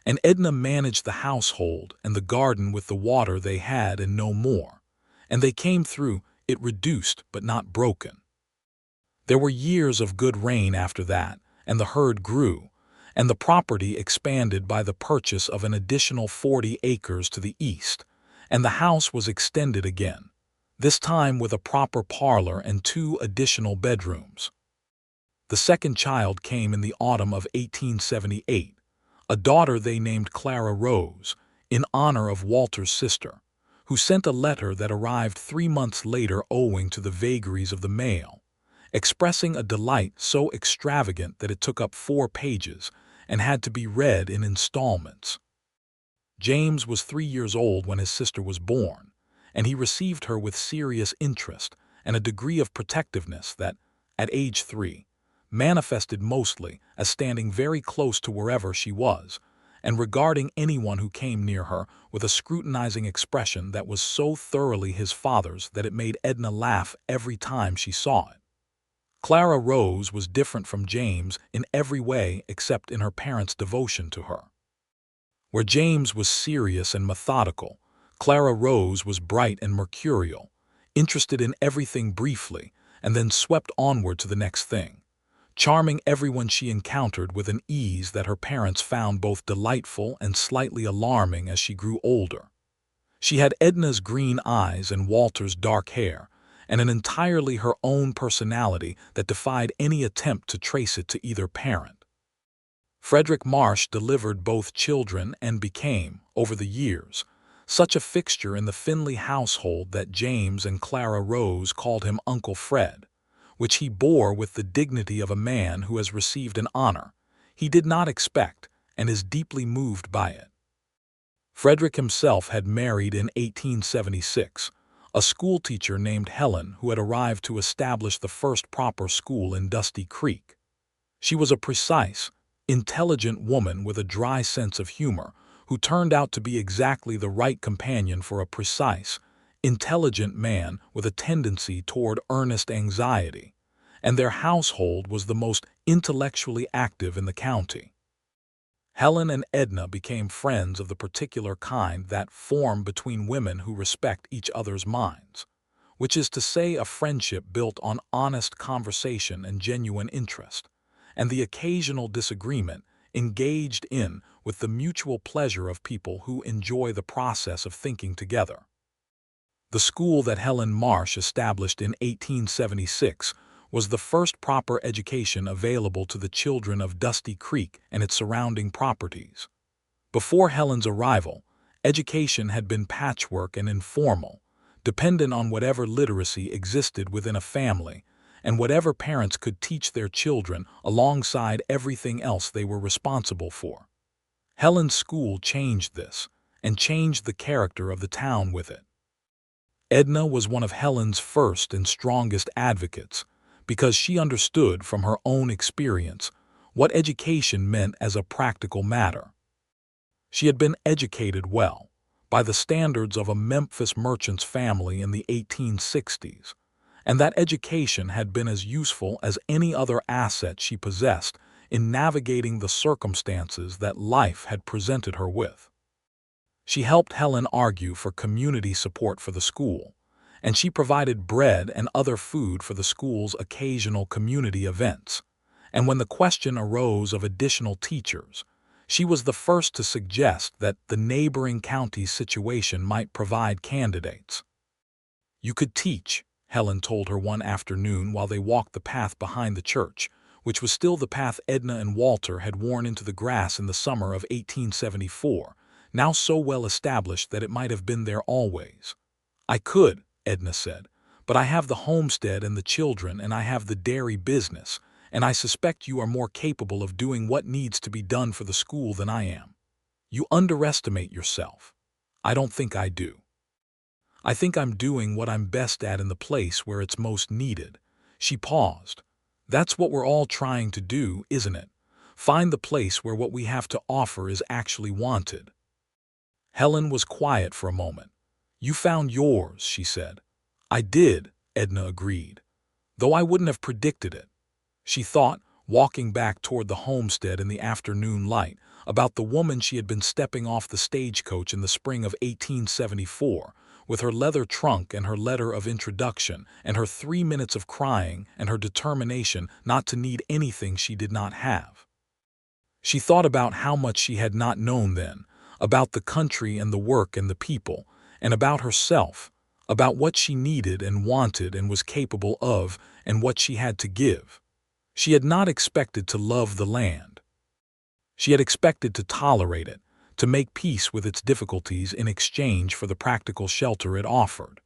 A: and Edna managed the household and the garden with the water they had and no more, and they came through it reduced but not broken. There were years of good rain after that, and the herd grew, and the property expanded by the purchase of an additional 40 acres to the east, and the house was extended again, this time with a proper parlor and 2 additional bedrooms. The second child came in the autumn of 1878, a daughter they named Clara Rose, in honor of Walter's sister, who sent a letter that arrived 3 months later owing to the vagaries of the mail, expressing a delight so extravagant that it took up 4 pages and had to be read in installments. James was 3 years old when his sister was born, and he received her with serious interest and a degree of protectiveness that, at age 3, manifested mostly as standing very close to wherever she was, and regarding anyone who came near her with a scrutinizing expression that was so thoroughly his father's that it made Edna laugh every time she saw it. Clara Rose was different from James in every way except in her parents' devotion to her. Where James was serious and methodical, Clara Rose was bright and mercurial, interested in everything briefly, and then swept onward to the next thing, charming everyone she encountered with an ease that her parents found both delightful and slightly alarming as she grew older. She had Edna's green eyes and Walter's dark hair, and an entirely her own personality that defied any attempt to trace it to either parent. Frederick Marsh delivered both children and became, over the years, such a fixture in the Finley household that James and Clara Rose called him Uncle Fred, which he bore with the dignity of a man who has received an honor he did not expect and is deeply moved by it. Frederick himself had married in 1876, a schoolteacher named Helen who had arrived to establish the first proper school in Dusty Creek. She was a precise, intelligent woman with a dry sense of humor who turned out to be exactly the right companion for a precise, intelligent man with a tendency toward earnest anxiety, and their household was the most intellectually active in the county. Helen and Edna became friends of the particular kind that form between women who respect each other's minds, which is to say a friendship built on honest conversation and genuine interest, and the occasional disagreement engaged in with the mutual pleasure of people who enjoy the process of thinking together. The school that Helen Marsh established in 1876 was the first proper education available to the children of Dusty Creek and its surrounding properties. Before Helen's arrival, education had been patchwork and informal, dependent on whatever literacy existed within a family and whatever parents could teach their children alongside everything else they were responsible for. Helen's school changed this, and changed the character of the town with it. Edna was one of Helen's first and strongest advocates, because she understood from her own experience what education meant as a practical matter. She had been educated well, by the standards of a Memphis merchant's family in the 1860s, and that education had been as useful as any other asset she possessed in navigating the circumstances that life had presented her with. She helped Helen argue for community support for the school, and she provided bread and other food for the school's occasional community events. And when the question arose of additional teachers, she was the first to suggest that the neighboring county's situation might provide candidates. "You could teach," Helen told her one afternoon while they walked the path behind the church, which was still the path Edna and Walter had worn into the grass in the summer of 1874, now so well established that it might have been there always. "I could," Edna said, "but I have the homestead and the children and I have the dairy business, and I suspect you are more capable of doing what needs to be done for the school than I am. You underestimate yourself." "I don't think I do. I think I'm doing what I'm best at in the place where it's most needed." She paused. "That's what we're all trying to do, isn't it? Find the place where what we have to offer is actually wanted." Helen was quiet for a moment. "You found yours," she said. "I did," Edna agreed, "though I wouldn't have predicted it." She thought, walking back toward the homestead in the afternoon light, about the woman she had been stepping off the stagecoach in the spring of 1874, with her leather trunk and her letter of introduction, and her 3 minutes of crying and her determination not to need anything she did not have. She thought about how much she had not known then, about the country and the work and the people, and about herself, about what she needed and wanted and was capable of, and what she had to give. She had not expected to love the land. She had expected to tolerate it, to make peace with its difficulties in exchange for the practical shelter it offered.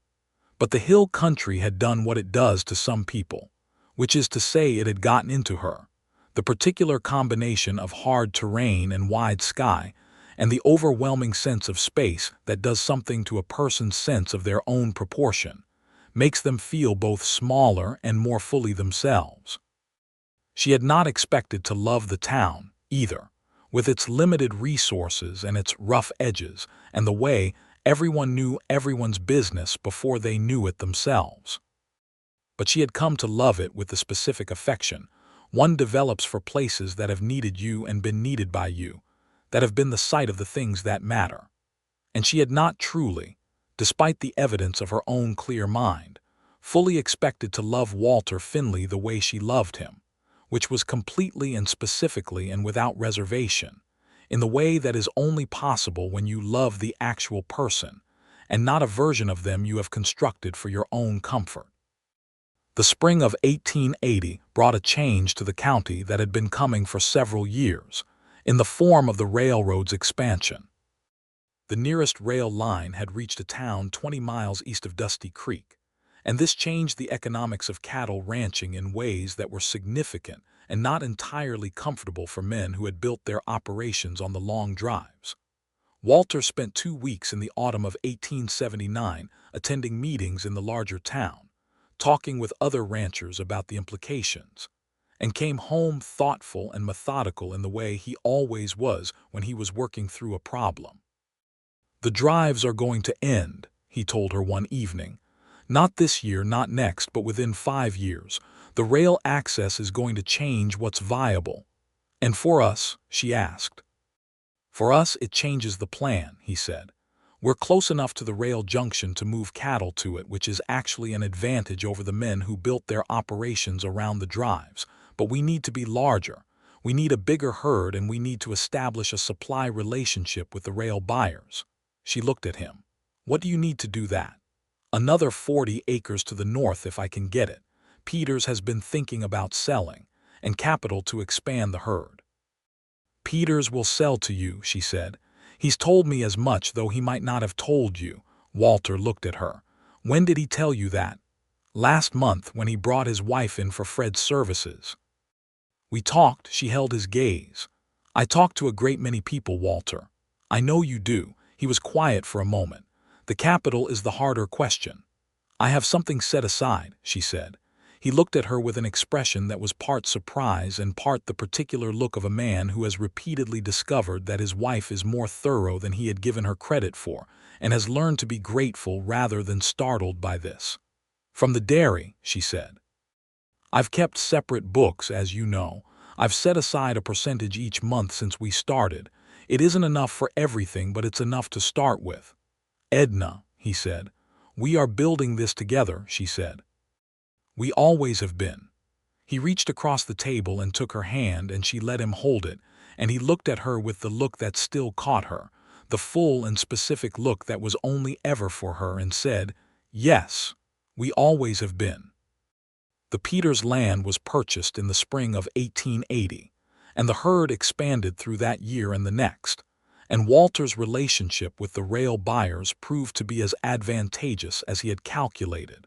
A: But the hill country had done what it does to some people, which is to say it had gotten into her. The particular combination of hard terrain and wide sky, and the overwhelming sense of space that does something to a person's sense of their own proportion, makes them feel both smaller and more fully themselves. She had not expected to love the town, either, with its limited resources and its rough edges, and the way everyone knew everyone's business before they knew it themselves. But she had come to love it with the specific affection one develops for places that have needed you and been needed by you, that have been the site of the things that matter. And she had not truly, despite the evidence of her own clear mind, fully expected to love Walter Finley the way she loved him, which was completely and specifically and without reservation, in the way that is only possible when you love the actual person, and not a version of them you have constructed for your own comfort. The spring of 1880 brought a change to the county that had been coming for several years, in the form of the railroad's expansion. The nearest rail line had reached a town 20 miles east of Dusty Creek, and this changed the economics of cattle ranching in ways that were significant and not entirely comfortable for men who had built their operations on the long drives. Walter spent 2 weeks in the autumn of 1879 attending meetings in the larger town, talking with other ranchers about the implications, and came home thoughtful and methodical in the way he always was when he was working through a problem. "The drives are going to end," he told her one evening. "Not this year, not next, but within 5 years. The rail access is going to change what's viable." "And for us?" she asked. "For us, it changes the plan," he said. "We're close enough to the rail junction to move cattle to it, which is actually an advantage over the men who built their operations around the drives. But we need to be larger. We need a bigger herd, and we need to establish a supply relationship with the rail buyers." She looked at him. "What do you need to do that?" "Another 40 acres to the north if I can get it. Peters has been thinking about selling, and capital to expand the herd." "Peters will sell to you," she said. "He's told me as much, though he might not have told you." Walter looked at her. "When did he tell you that?" "Last month, when he brought his wife in for Fred's services." "We talked." She held his gaze. "I talk to a great many people, Walter." "I know you do." He was quiet for a moment. "The capital is the harder question." "I have something set aside," she said. He looked at her with an expression that was part surprise and part the particular look of a man who has repeatedly discovered that his wife is more thorough than he had given her credit for, and has learned to be grateful rather than startled by this. "From the dairy," she said. "I've kept separate books, as you know. I've set aside a percentage each month since we started. It isn't enough for everything, but it's enough to start with." "Edna," he said. "We are building this together," she said. "We always have been." He reached across the table and took her hand, and she let him hold it, and he looked at her with the look that still caught her, the full and specific look that was only ever for her, and said, "Yes, we always have been." The Peters land was purchased in the spring of 1880, and the herd expanded through that year and the next, and Walter's relationship with the rail buyers proved to be as advantageous as he had calculated,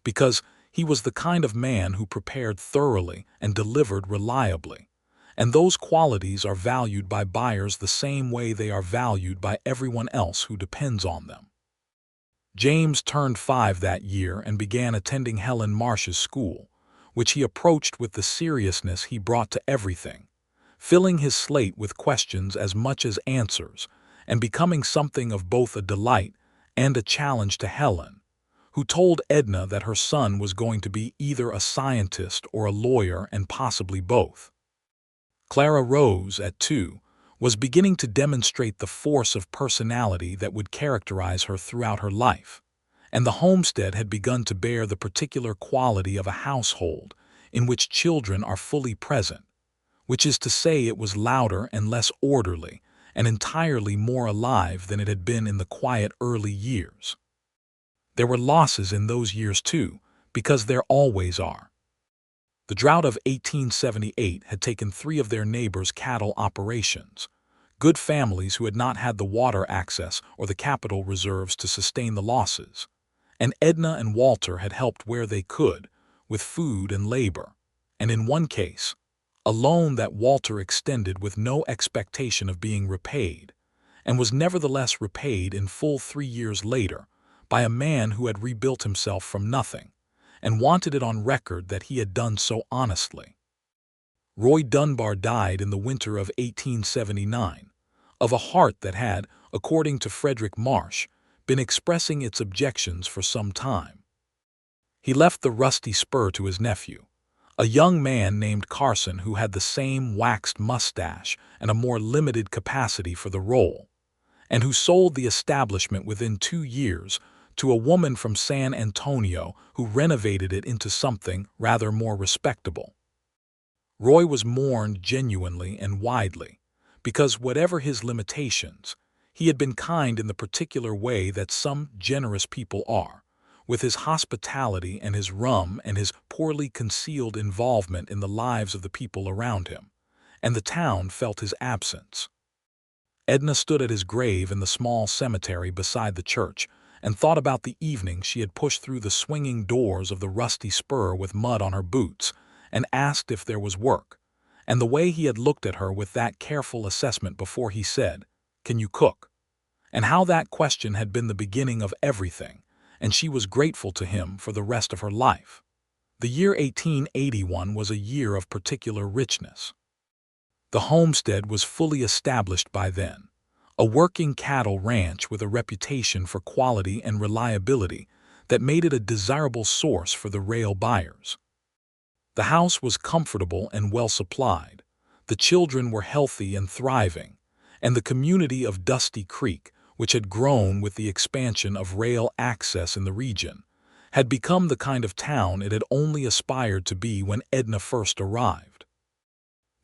A: because he was the kind of man who prepared thoroughly and delivered reliably, and those qualities are valued by buyers the same way they are valued by everyone else who depends on them. James turned 5 that year and began attending Helen Marsh's school, which he approached with the seriousness he brought to everything, filling his slate with questions as much as answers, and becoming something of both a delight and a challenge to Helen, who told Edna that her son was going to be either a scientist or a lawyer, and possibly both. Clara Rose, at 2, was beginning to demonstrate the force of personality that would characterize her throughout her life, and the homestead had begun to bear the particular quality of a household in which children are fully present, which is to say it was louder and less orderly, and entirely more alive than it had been in the quiet early years. There were losses in those years too, because there always are. The drought of 1878 had taken 3 of their neighbors' cattle operations, good families who had not had the water access or the capital reserves to sustain the losses, and Edna and Walter had helped where they could, with food and labor, and in one case, a loan that Walter extended with no expectation of being repaid, and was nevertheless repaid in full 3 years later by a man who had rebuilt himself from nothing, and wanted it on record that he had done so honestly. Roy Dunbar died in the winter of 1879, of a heart that had, according to Frederick Marsh, been expressing its objections for some time. He left the rusty spur to his nephew, a young man named Carson who had the same waxed mustache and a more limited capacity for the role, and who sold the establishment within 2 years to a woman from San Antonio who renovated it into something rather more respectable. Roy was mourned genuinely and widely, because whatever his limitations, he had been kind in the particular way that some generous people are, with his hospitality and his rum and his poorly concealed involvement in the lives of the people around him, and the town felt his absence. Edna stood at his grave in the small cemetery beside the church and thought about the evening she had pushed through the swinging doors of the rusty spur with mud on her boots and asked if there was work, and the way he had looked at her with that careful assessment before he said, "Can you cook?" and how that question had been the beginning of everything, and she was grateful to him for the rest of her life. The year 1881 was a year of particular richness. The homestead was fully established by then, a working cattle ranch with a reputation for quality and reliability that made it a desirable source for the rail buyers. The house was comfortable and well supplied, the children were healthy and thriving, and the community of Dusty Creek, which had grown with the expansion of rail access in the region, had become the kind of town it had only aspired to be when Edna first arrived.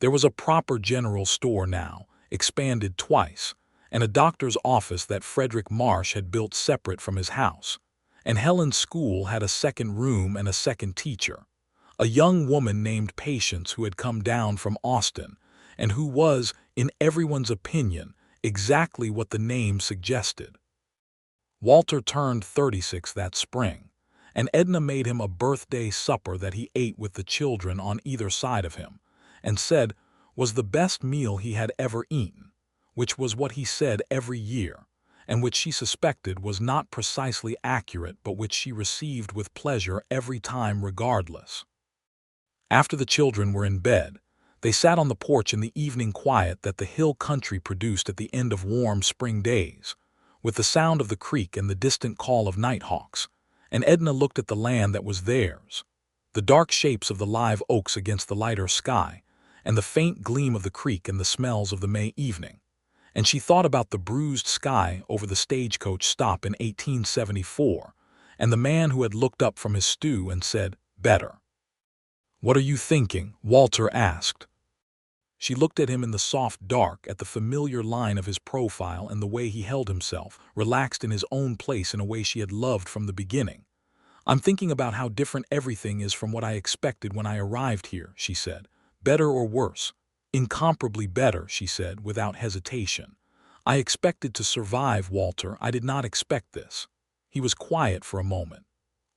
A: There was a proper general store now, expanded twice, and a doctor's office that Frederick Marsh had built separate from his house, and Helen's school had a second room and a second teacher, a young woman named Patience who had come down from Austin and who was, in everyone's opinion, exactly what the name suggested. Walter turned 36 that spring, and Edna made him a birthday supper that he ate with the children on either side of him, and said was the best meal he had ever eaten, which was what he said every year, and which she suspected was not precisely accurate but which she received with pleasure every time regardless. After the children were in bed, they sat on the porch in the evening quiet that the hill country produced at the end of warm spring days, with the sound of the creek and the distant call of nighthawks, and Edna looked at the land that was theirs, the dark shapes of the live oaks against the lighter sky, and the faint gleam of the creek and the smells of the May evening, and she thought about the bruised sky over the stagecoach stop in 1874, and the man who had looked up from his stew and said, "Better." "What are you thinking?" Walter asked. She looked at him in the soft dark, at the familiar line of his profile and the way he held himself, relaxed in his own place in a way she had loved from the beginning. "I'm thinking about how different everything is from what I expected when I arrived here," she said. "Better or worse?" "Incomparably better," she said, without hesitation. "I expected to survive, Walter. I did not expect this." He was quiet for a moment.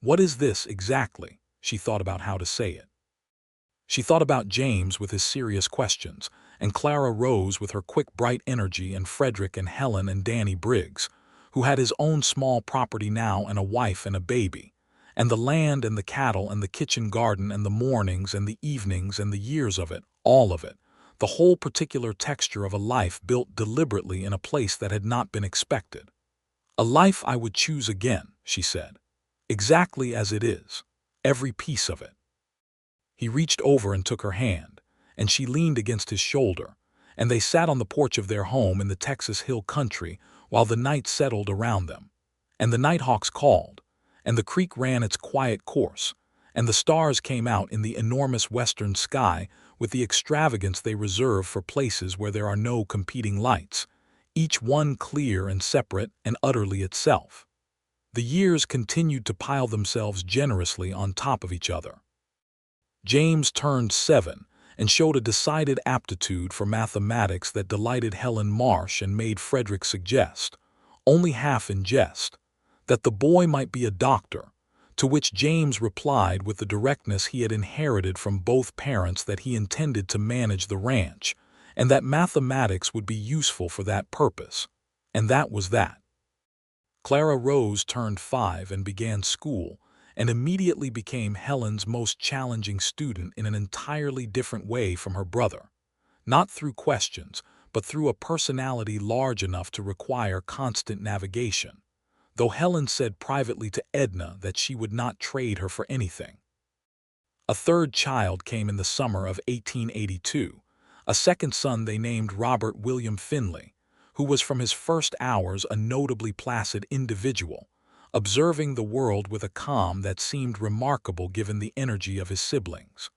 A: "What is this, exactly?" She thought about how to say it. She thought about James with his serious questions, and Clara Rose with her quick, bright energy, and Frederick and Helen and Danny Briggs, who had his own small property now and a wife and a baby, and the land and the cattle and the kitchen garden and the mornings and the evenings and the years of it, all of it, the whole particular texture of a life built deliberately in a place that had not been expected. "A life I would choose again," she said. "Exactly as it is. Every piece of it." He reached over and took her hand, and she leaned against his shoulder, and they sat on the porch of their home in the Texas hill country while the night settled around them, and the nighthawks called, and the creek ran its quiet course, and the stars came out in the enormous western sky with the extravagance they reserve for places where there are no competing lights, each one clear and separate and utterly itself. The years continued to pile themselves generously on top of each other. James turned 7 and showed a decided aptitude for mathematics that delighted Helen Marsh and made Frederick suggest, only half in jest, that the boy might be a doctor, to which James replied with the directness he had inherited from both parents that he intended to manage the ranch, and that mathematics would be useful for that purpose. And that was that. Clara Rose turned 5 and began school, and immediately became Helen's most challenging student in an entirely different way from her brother, not through questions, but through a personality large enough to require constant navigation, though Helen said privately to Edna that she would not trade her for anything. A third child came in the summer of 1882, a second son they named Robert William Finley, who was from his first hours a notably placid individual, observing the world with a calm that seemed remarkable given the energy of his siblings.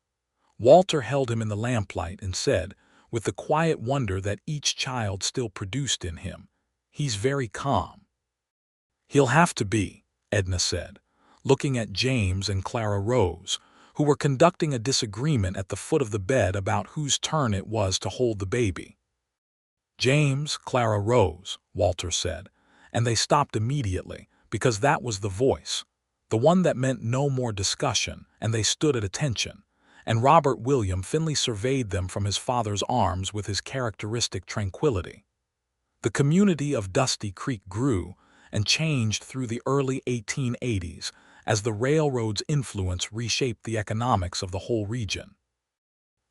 A: Walter held him in the lamplight and said, with the quiet wonder that each child still produced in him, "He's very calm." "He'll have to be," Edna said, looking at James and Clara Rose, who were conducting a disagreement at the foot of the bed about whose turn it was to hold the baby. "James, Clara Rose," Walter said, and they stopped immediately, because that was the voice, the one that meant no more discussion, and they stood at attention, and Robert William Finley surveyed them from his father's arms with his characteristic tranquility. The community of Dusty Creek grew and changed through the early 1880s as the railroad's influence reshaped the economics of the whole region.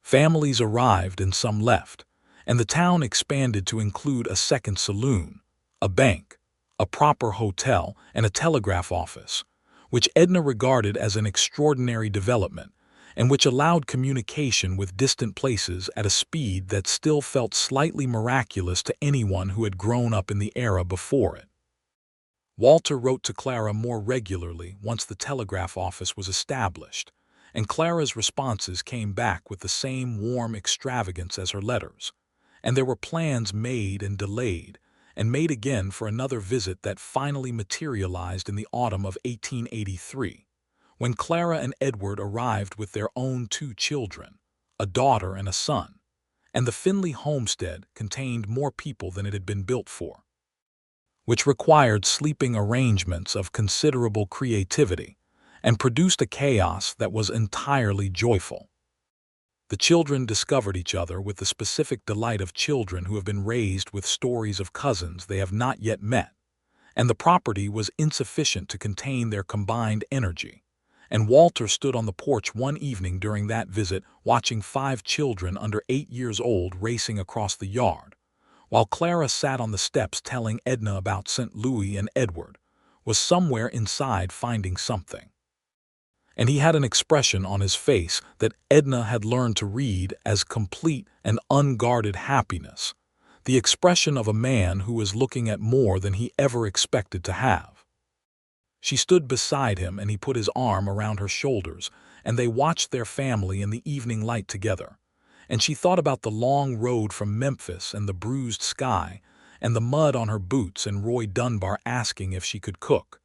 A: Families arrived and some left, and the town expanded to include a second saloon, a bank, a proper hotel, and a telegraph office, which Edna regarded as an extraordinary development, and which allowed communication with distant places at a speed that still felt slightly miraculous to anyone who had grown up in the era before it. Walter wrote to Clara more regularly once the telegraph office was established, and Clara's responses came back with the same warm extravagance as her letters, and there were plans made and delayed, and made again for another visit that finally materialized in the autumn of 1883, when Clara and Edward arrived with their own 2 children, a daughter and a son, and the Finley homestead contained more people than it had been built for, which required sleeping arrangements of considerable creativity, and produced a chaos that was entirely joyful. The children discovered each other with the specific delight of children who have been raised with stories of cousins they have not yet met, and the property was insufficient to contain their combined energy, and Walter stood on the porch one evening during that visit watching 5 children under 8 years old racing across the yard, while Clara sat on the steps telling Edna about St. Louis, and Edward was somewhere inside finding something. And he had an expression on his face that Edna had learned to read as complete and unguarded happiness, the expression of a man who is looking at more than he ever expected to have. She stood beside him and he put his arm around her shoulders, and they watched their family in the evening light together, and she thought about the long road from Memphis and the bruised sky, and the mud on her boots and Roy Dunbar asking if she could cook.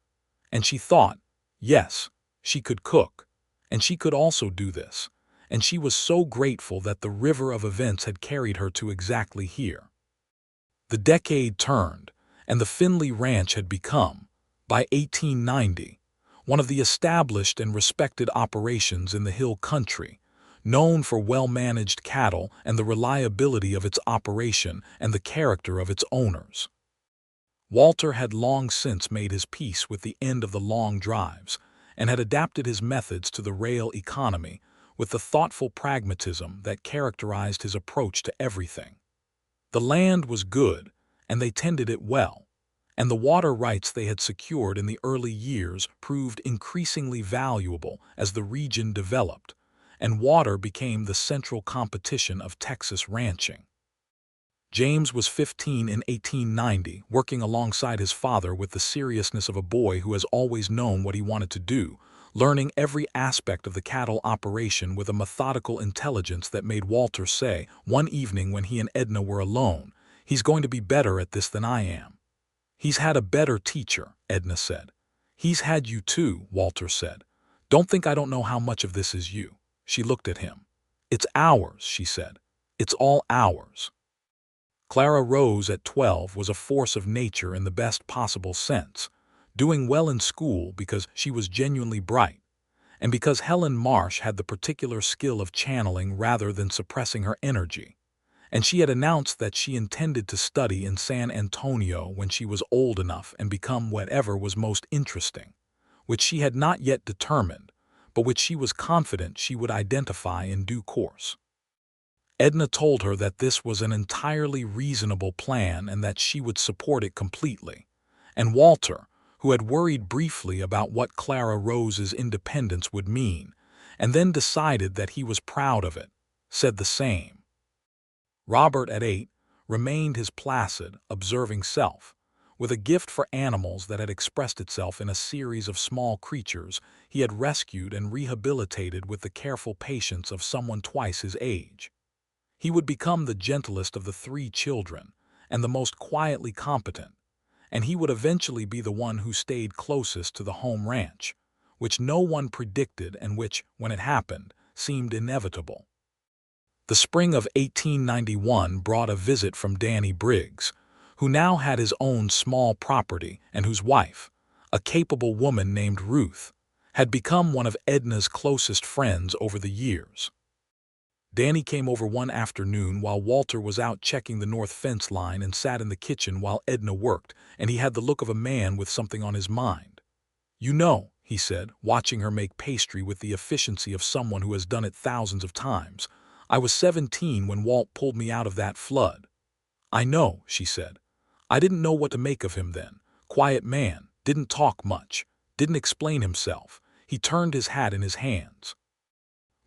A: And she thought, yes, she could cook, and she could also do this, and she was so grateful that the river of events had carried her to exactly here. The decade turned, and the Finley Ranch had become, by 1890, one of the established and respected operations in the hill country, known for well-managed cattle and the reliability of its operation and the character of its owners. Walter had long since made his peace with the end of the long drives, and had adapted his methods to the rail economy with the thoughtful pragmatism that characterized his approach to everything. The land was good, and they tended it well, and the water rights they had secured in the early years proved increasingly valuable as the region developed, and water became the central competition of Texas ranching. James was 15 in 1890, working alongside his father with the seriousness of a boy who has always known what he wanted to do, learning every aspect of the cattle operation with a methodical intelligence that made Walter say, one evening when he and Edna were alone, "He's going to be better at this than I am." "He's had a better teacher," Edna said. "He's had you too," Walter said. "Don't think I don't know how much of this is you." She looked at him. "It's ours," she said. "It's all ours." Clara Rose at 12 was a force of nature in the best possible sense, doing well in school because she was genuinely bright, and because Helen Marsh had the particular skill of channeling rather than suppressing her energy, and she had announced that she intended to study in San Antonio when she was old enough and become whatever was most interesting, which she had not yet determined, but which she was confident she would identify in due course. Edna told her that this was an entirely reasonable plan and that she would support it completely, and Walter, who had worried briefly about what Clara Rose's independence would mean, and then decided that he was proud of it, said the same. Robert, at 8, remained his placid, observing self, with a gift for animals that had expressed itself in a series of small creatures he had rescued and rehabilitated with the careful patience of someone twice his age. He would become the gentlest of the 3 children and the most quietly competent, and he would eventually be the one who stayed closest to the home ranch, which no one predicted and which, when it happened, seemed inevitable. The spring of 1891 brought a visit from Danny Briggs, who now had his own small property and whose wife, a capable woman named Ruth, had become one of Edna's closest friends over the years. Danny came over one afternoon while Walter was out checking the north fence line and sat in the kitchen while Edna worked, and he had the look of a man with something on his mind. "You know," he said, watching her make pastry with the efficiency of someone who has done it thousands of times, "I was 17 when Walt pulled me out of that flood." "I know," she said. "I didn't know what to make of him then. Quiet man, didn't talk much, didn't explain himself. He turned his hat in his hands.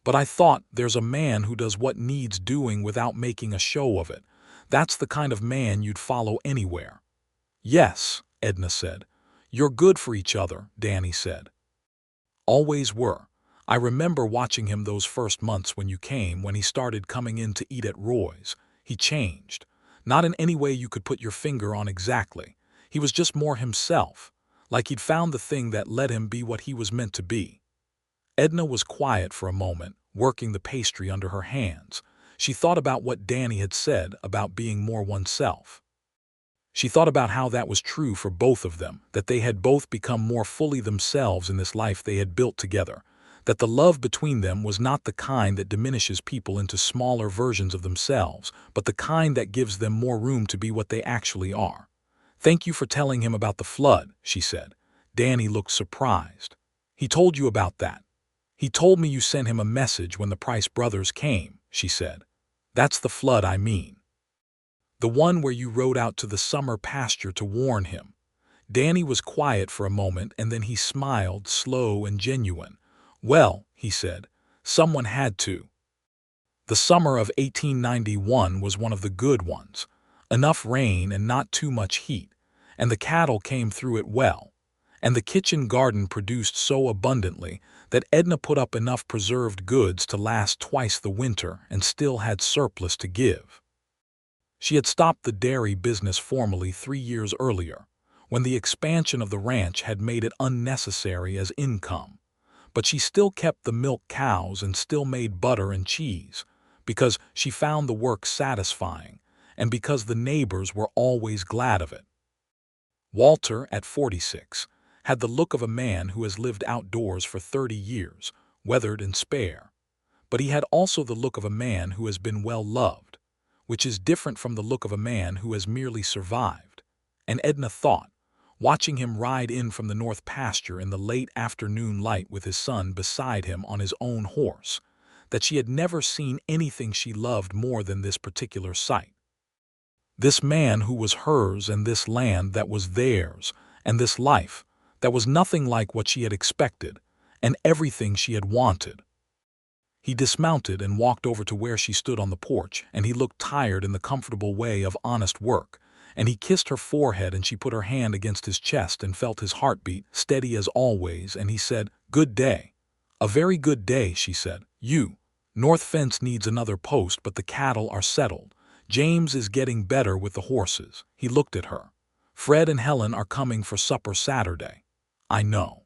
A: But I thought, there's a man who does what needs doing without making a show of it. That's the kind of man you'd follow anywhere." "Yes," Edna said. "You're good for each other," Danny said. "Always were. I remember watching him those first months when you came, when he started coming in to eat at Roy's. He changed. Not in any way you could put your finger on exactly. He was just more himself, like he'd found the thing that let him be what he was meant to be." Edna was quiet for a moment, working the pastry under her hands. She thought about what Danny had said about being more oneself. She thought about how that was true for both of them, that they had both become more fully themselves in this life they had built together, that the love between them was not the kind that diminishes people into smaller versions of themselves, but the kind that gives them more room to be what they actually are. "Thank you for telling him about the flood," she said. Danny looked surprised. "He told you about that?" "He told me you sent him a message when the Price brothers came," she said. "That's the flood I mean. The one where you rode out to the summer pasture to warn him." Danny was quiet for a moment, and then he smiled, slow and genuine. "Well," he said, "someone had to." The summer of 1891 was one of the good ones. Enough rain and not too much heat, and the cattle came through it well, and the kitchen garden produced so abundantly that Edna put up enough preserved goods to last twice the winter and still had surplus to give. She had stopped the dairy business formally 3 years earlier, when the expansion of the ranch had made it unnecessary as income, but she still kept the milk cows and still made butter and cheese, because she found the work satisfying and because the neighbors were always glad of it. Walter, at 46, had the look of a man who has lived outdoors for 30 years, weathered and spare, but he had also the look of a man who has been well loved, which is different from the look of a man who has merely survived. And Edna thought, watching him ride in from the north pasture in the late afternoon light with his son beside him on his own horse, that she had never seen anything she loved more than this particular sight. This man who was hers, and this land that was theirs, and this life that was nothing like what she had expected, and everything she had wanted. He dismounted and walked over to where she stood on the porch, and he looked tired in the comfortable way of honest work, and he kissed her forehead, and she put her hand against his chest and felt his heartbeat, steady as always, and he said, "Good day." "A very good day," she said. North fence needs another post, but the cattle are settled. James is getting better with the horses." He looked at her. "Fred and Helen are coming for supper Saturday." "I know.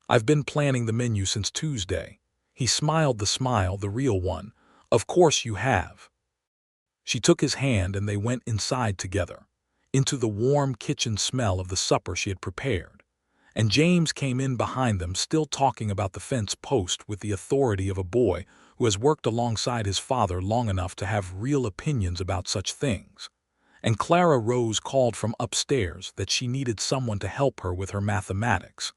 A: I've been planning the menu since Tuesday." He smiled the smile, the real one. "Of course you have." She took his hand and they went inside together, into the warm kitchen smell of the supper she had prepared. And James came in behind them, still talking about the fence post with the authority of a boy who has worked alongside his father long enough to have real opinions about such things. And Clara Rose called from upstairs that she needed someone to help her with her mathematics,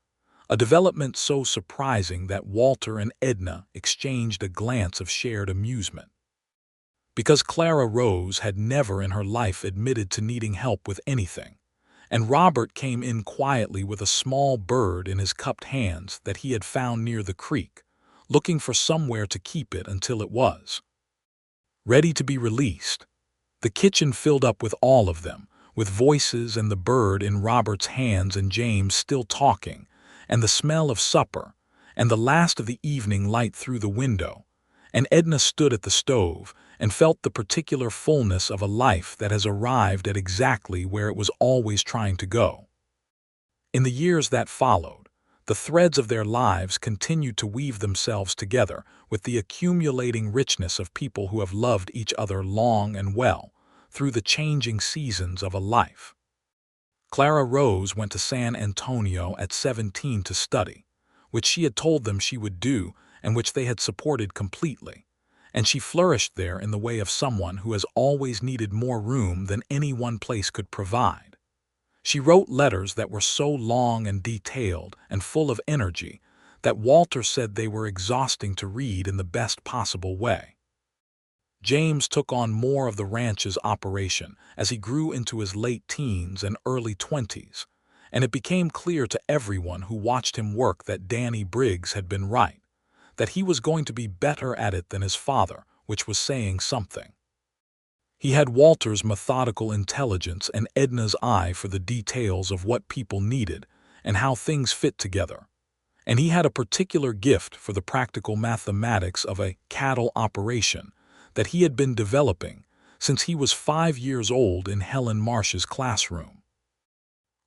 A: a development so surprising that Walter and Edna exchanged a glance of shared amusement. Because Clara Rose had never in her life admitted to needing help with anything, and Robert came in quietly with a small bird in his cupped hands that he had found near the creek, looking for somewhere to keep it until it was ready to be released. The kitchen filled up with all of them, with voices and the bird in Robert's hands and James still talking, and the smell of supper, and the last of the evening light through the window. And Edna stood at the stove and felt the particular fullness of a life that has arrived at exactly where it was always trying to go. In the years that followed, the threads of their lives continued to weave themselves together with the accumulating richness of people who have loved each other long and well through the changing seasons of a life. Clara Rose went to San Antonio at 17 to study, which she had told them she would do and which they had supported completely, and she flourished there in the way of someone who has always needed more room than any one place could provide. She wrote letters that were so long and detailed and full of energy that Walter said they were exhausting to read in the best possible way. James took on more of the ranch's operation as he grew into his late teens and early 20s, and it became clear to everyone who watched him work that Danny Briggs had been right, that he was going to be better at it than his father, which was saying something. He had Walter's methodical intelligence and Edna's eye for the details of what people needed and how things fit together, and he had a particular gift for the practical mathematics of a cattle operation that he had been developing since he was 5 years old in Helen Marsh's classroom.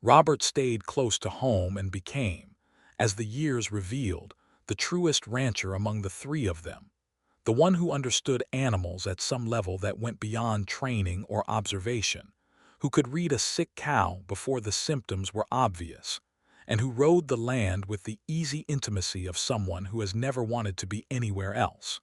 A: Robert stayed close to home and became, as the years revealed, the truest rancher among the three of them, the one who understood animals at some level that went beyond training or observation, who could read a sick cow before the symptoms were obvious, and who rode the land with the easy intimacy of someone who has never wanted to be anywhere else.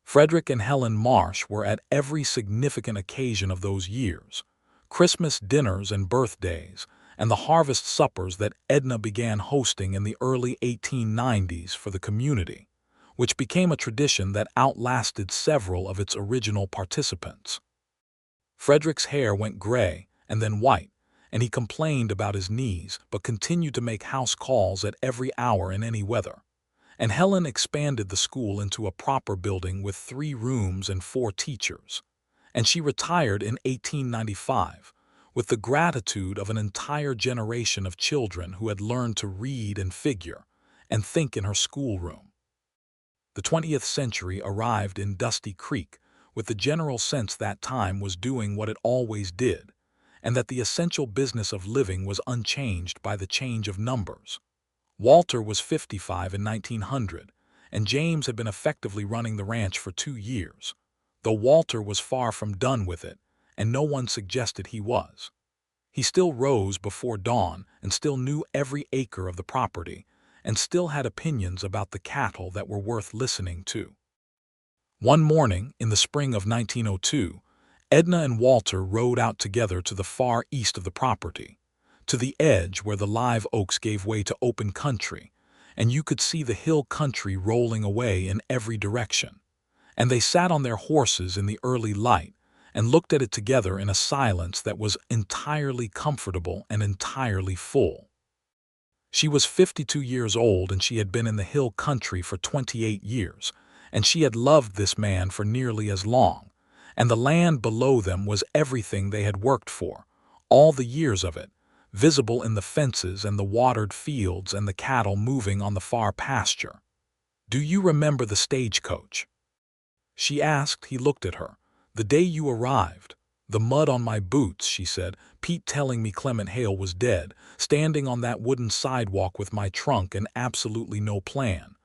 A: Frederick and Helen Marsh were at every significant occasion of those years, Christmas dinners and birthdays, and the harvest suppers that Edna began hosting in the early 1890s for the community, which became a tradition that outlasted several of its original participants. Frederick's hair went gray and then white, and he complained about his knees but continued to make house calls at every hour in any weather. And Helen expanded the school into a proper building with 3 rooms and 4 teachers, and she retired in 1895 with the gratitude of an entire generation of children who had learned to read and figure and think in her schoolroom. The 20th century arrived in Dusty Creek with the general sense that time was doing what it always did, and that the essential business of living was unchanged by the change of numbers. Walter was 55 in 1900, and James had been effectively running the ranch for 2 years, though Walter was far from done with it, and no one suggested he was. He still rose before dawn and still knew every acre of the property, and still had opinions about the cattle that were worth listening to. One morning, in the spring of 1902, Edna and Walter rode out together to the far east of the property, to the edge where the live oaks gave way to open country, and you could see the hill country rolling away in every direction. And they sat on their horses in the early light and looked at it together in a silence that was entirely comfortable and entirely full. She was 52 years old, and she had been in the hill country for 28 years, and she had loved this man for nearly as long, and the land below them was everything they had worked for, all the years of it, visible in the fences and the watered fields and the cattle moving on the far pasture. "Do you remember the stagecoach?" she asked. He looked at her. "The day you arrived. The mud on my boots," she said. "Pete telling me Clement Hale was dead, standing on that wooden sidewalk with my trunk and absolutely no plan.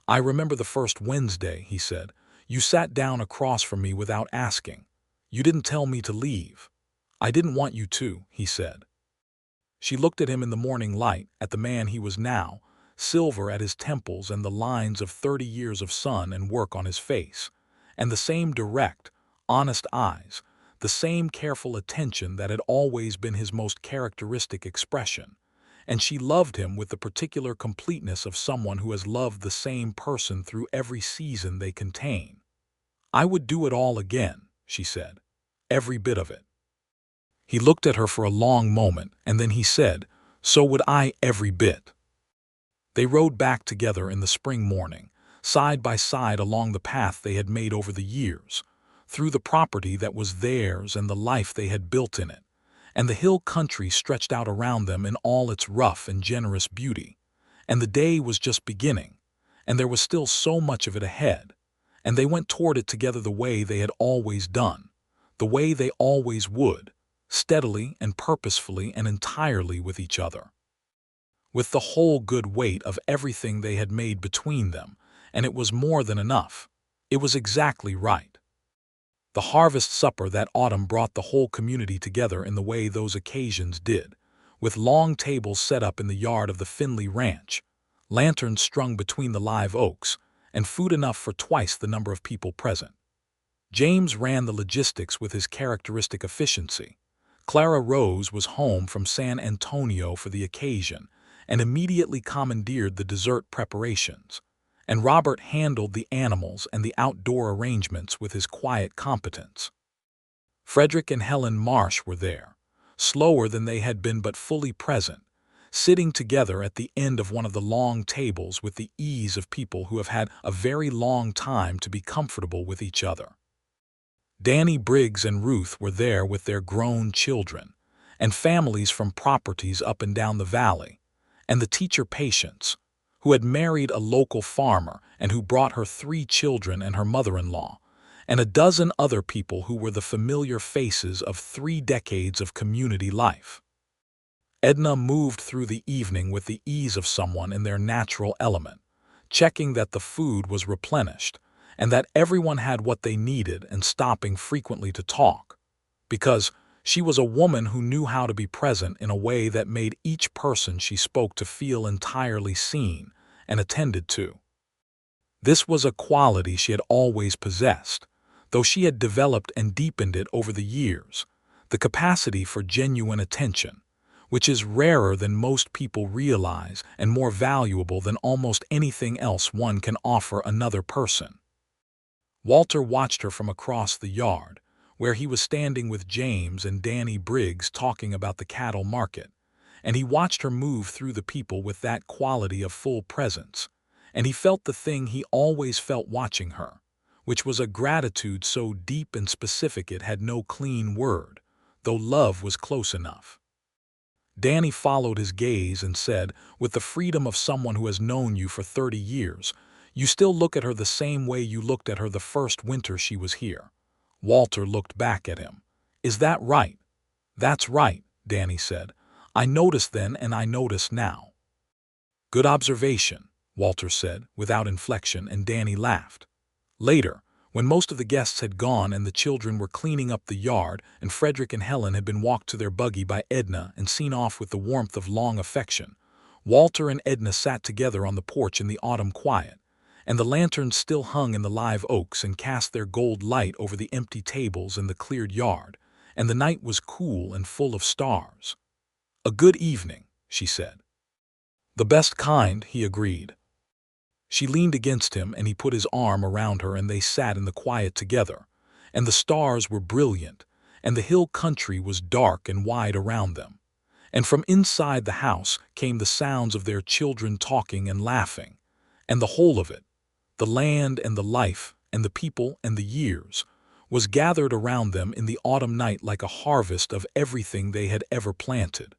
A: "I remember the first Wednesday," he said. "You sat down across from me without asking. You didn't tell me to leave." "I didn't want you to," he said. She looked at him in the morning light, at the man he was now, silver at his temples and the lines of 30 years of sun and work on his face, and the same direct, honest eyes, the same careful attention that had always been his most characteristic expression. And she loved him with the particular completeness of someone who has loved the same person through every season they contain. "I would do it all again," she said. "Every bit of it." He looked at her for a long moment, and then he said, "So would I, every bit." They rode back together in the spring morning, side by side along the path they had made over the years, through the property that was theirs and the life they had built in it, and the hill country stretched out around them in all its rough and generous beauty. And the day was just beginning, and there was still so much of it ahead, and they went toward it together the way they had always done, the way they always would, steadily and purposefully and entirely with each other, with the whole good weight of everything they had made between them, and it was more than enough. It was exactly right. The harvest supper that autumn brought the whole community together in the way those occasions did, with long tables set up in the yard of the Finley ranch, lanterns strung between the live oaks, and food enough for twice the number of people present. James ran the logistics with his characteristic efficiency. Clara Rose was home from San Antonio for the occasion and immediately commandeered the dessert preparations, and Robert handled the animals and the outdoor arrangements with his quiet competence. Frederick and Helen Marsh were there, slower than they had been but fully present, sitting together at the end of one of the long tables with the ease of people who have had a very long time to be comfortable with each other. Danny Briggs and Ruth were there with their grown children, and families from properties up and down the valley, and the teacher Patience, who had married a local farmer and who brought her 3 children and her mother-in-law, and a dozen other people who were the familiar faces of 3 decades of community life. Edna moved through the evening with the ease of someone in their natural element, checking that the food was replenished, and that everyone had what they needed and stopping frequently to talk, because she was a woman who knew how to be present in a way that made each person she spoke to feel entirely seen and attended to. This was a quality she had always possessed, though she had developed and deepened it over the years, the capacity for genuine attention, which is rarer than most people realize and more valuable than almost anything else one can offer another person. Walter watched her from across the yard, where he was standing with James and Danny Briggs talking about the cattle market, and he watched her move through the people with that quality of full presence, and he felt the thing he always felt watching her, which was a gratitude so deep and specific it had no clean word, though love was close enough. Danny followed his gaze and said, with the freedom of someone who has known you for 30 years, "You still look at her the same way you looked at her the first winter she was here." Walter looked back at him. "Is that right?" "That's right," Danny said. "I noticed then and I notice now." "Good observation," Walter said, without inflection, and Danny laughed. Later, when most of the guests had gone and the children were cleaning up the yard and Frederick and Helen had been walked to their buggy by Edna and seen off with the warmth of long affection, Walter and Edna sat together on the porch in the autumn quiet, and the lanterns still hung in the live oaks and cast their gold light over the empty tables in the cleared yard, and the night was cool and full of stars. "A good evening," she said. "The best kind," he agreed. She leaned against him and he put his arm around her and they sat in the quiet together, and the stars were brilliant, and the hill country was dark and wide around them, and from inside the house came the sounds of their children talking and laughing, and the whole of it, the land and the life and the people and the years, was gathered around them in the autumn night like a harvest of everything they had ever planted.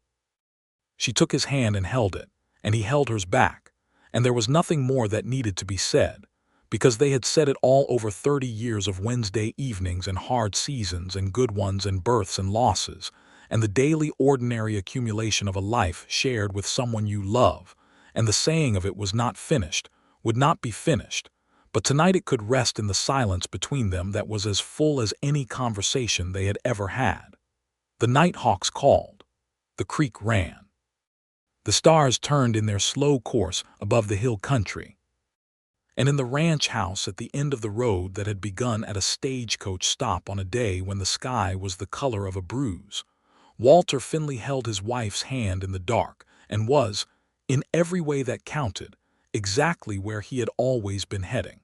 A: She took his hand and held it, and he held hers back, and there was nothing more that needed to be said, because they had said it all over 30 years of Wednesday evenings and hard seasons and good ones and births and losses, and the daily ordinary accumulation of a life shared with someone you love, and the saying of it was not finished, would not be finished, but tonight it could rest in the silence between them that was as full as any conversation they had ever had. The night hawks called. The creek ran. The stars turned in their slow course above the hill country. And in the ranch house at the end of the road that had begun at a stagecoach stop on a day when the sky was the color of a bruise, Walter Finley held his wife's hand in the dark and was, in every way that counted, exactly where he had always been heading.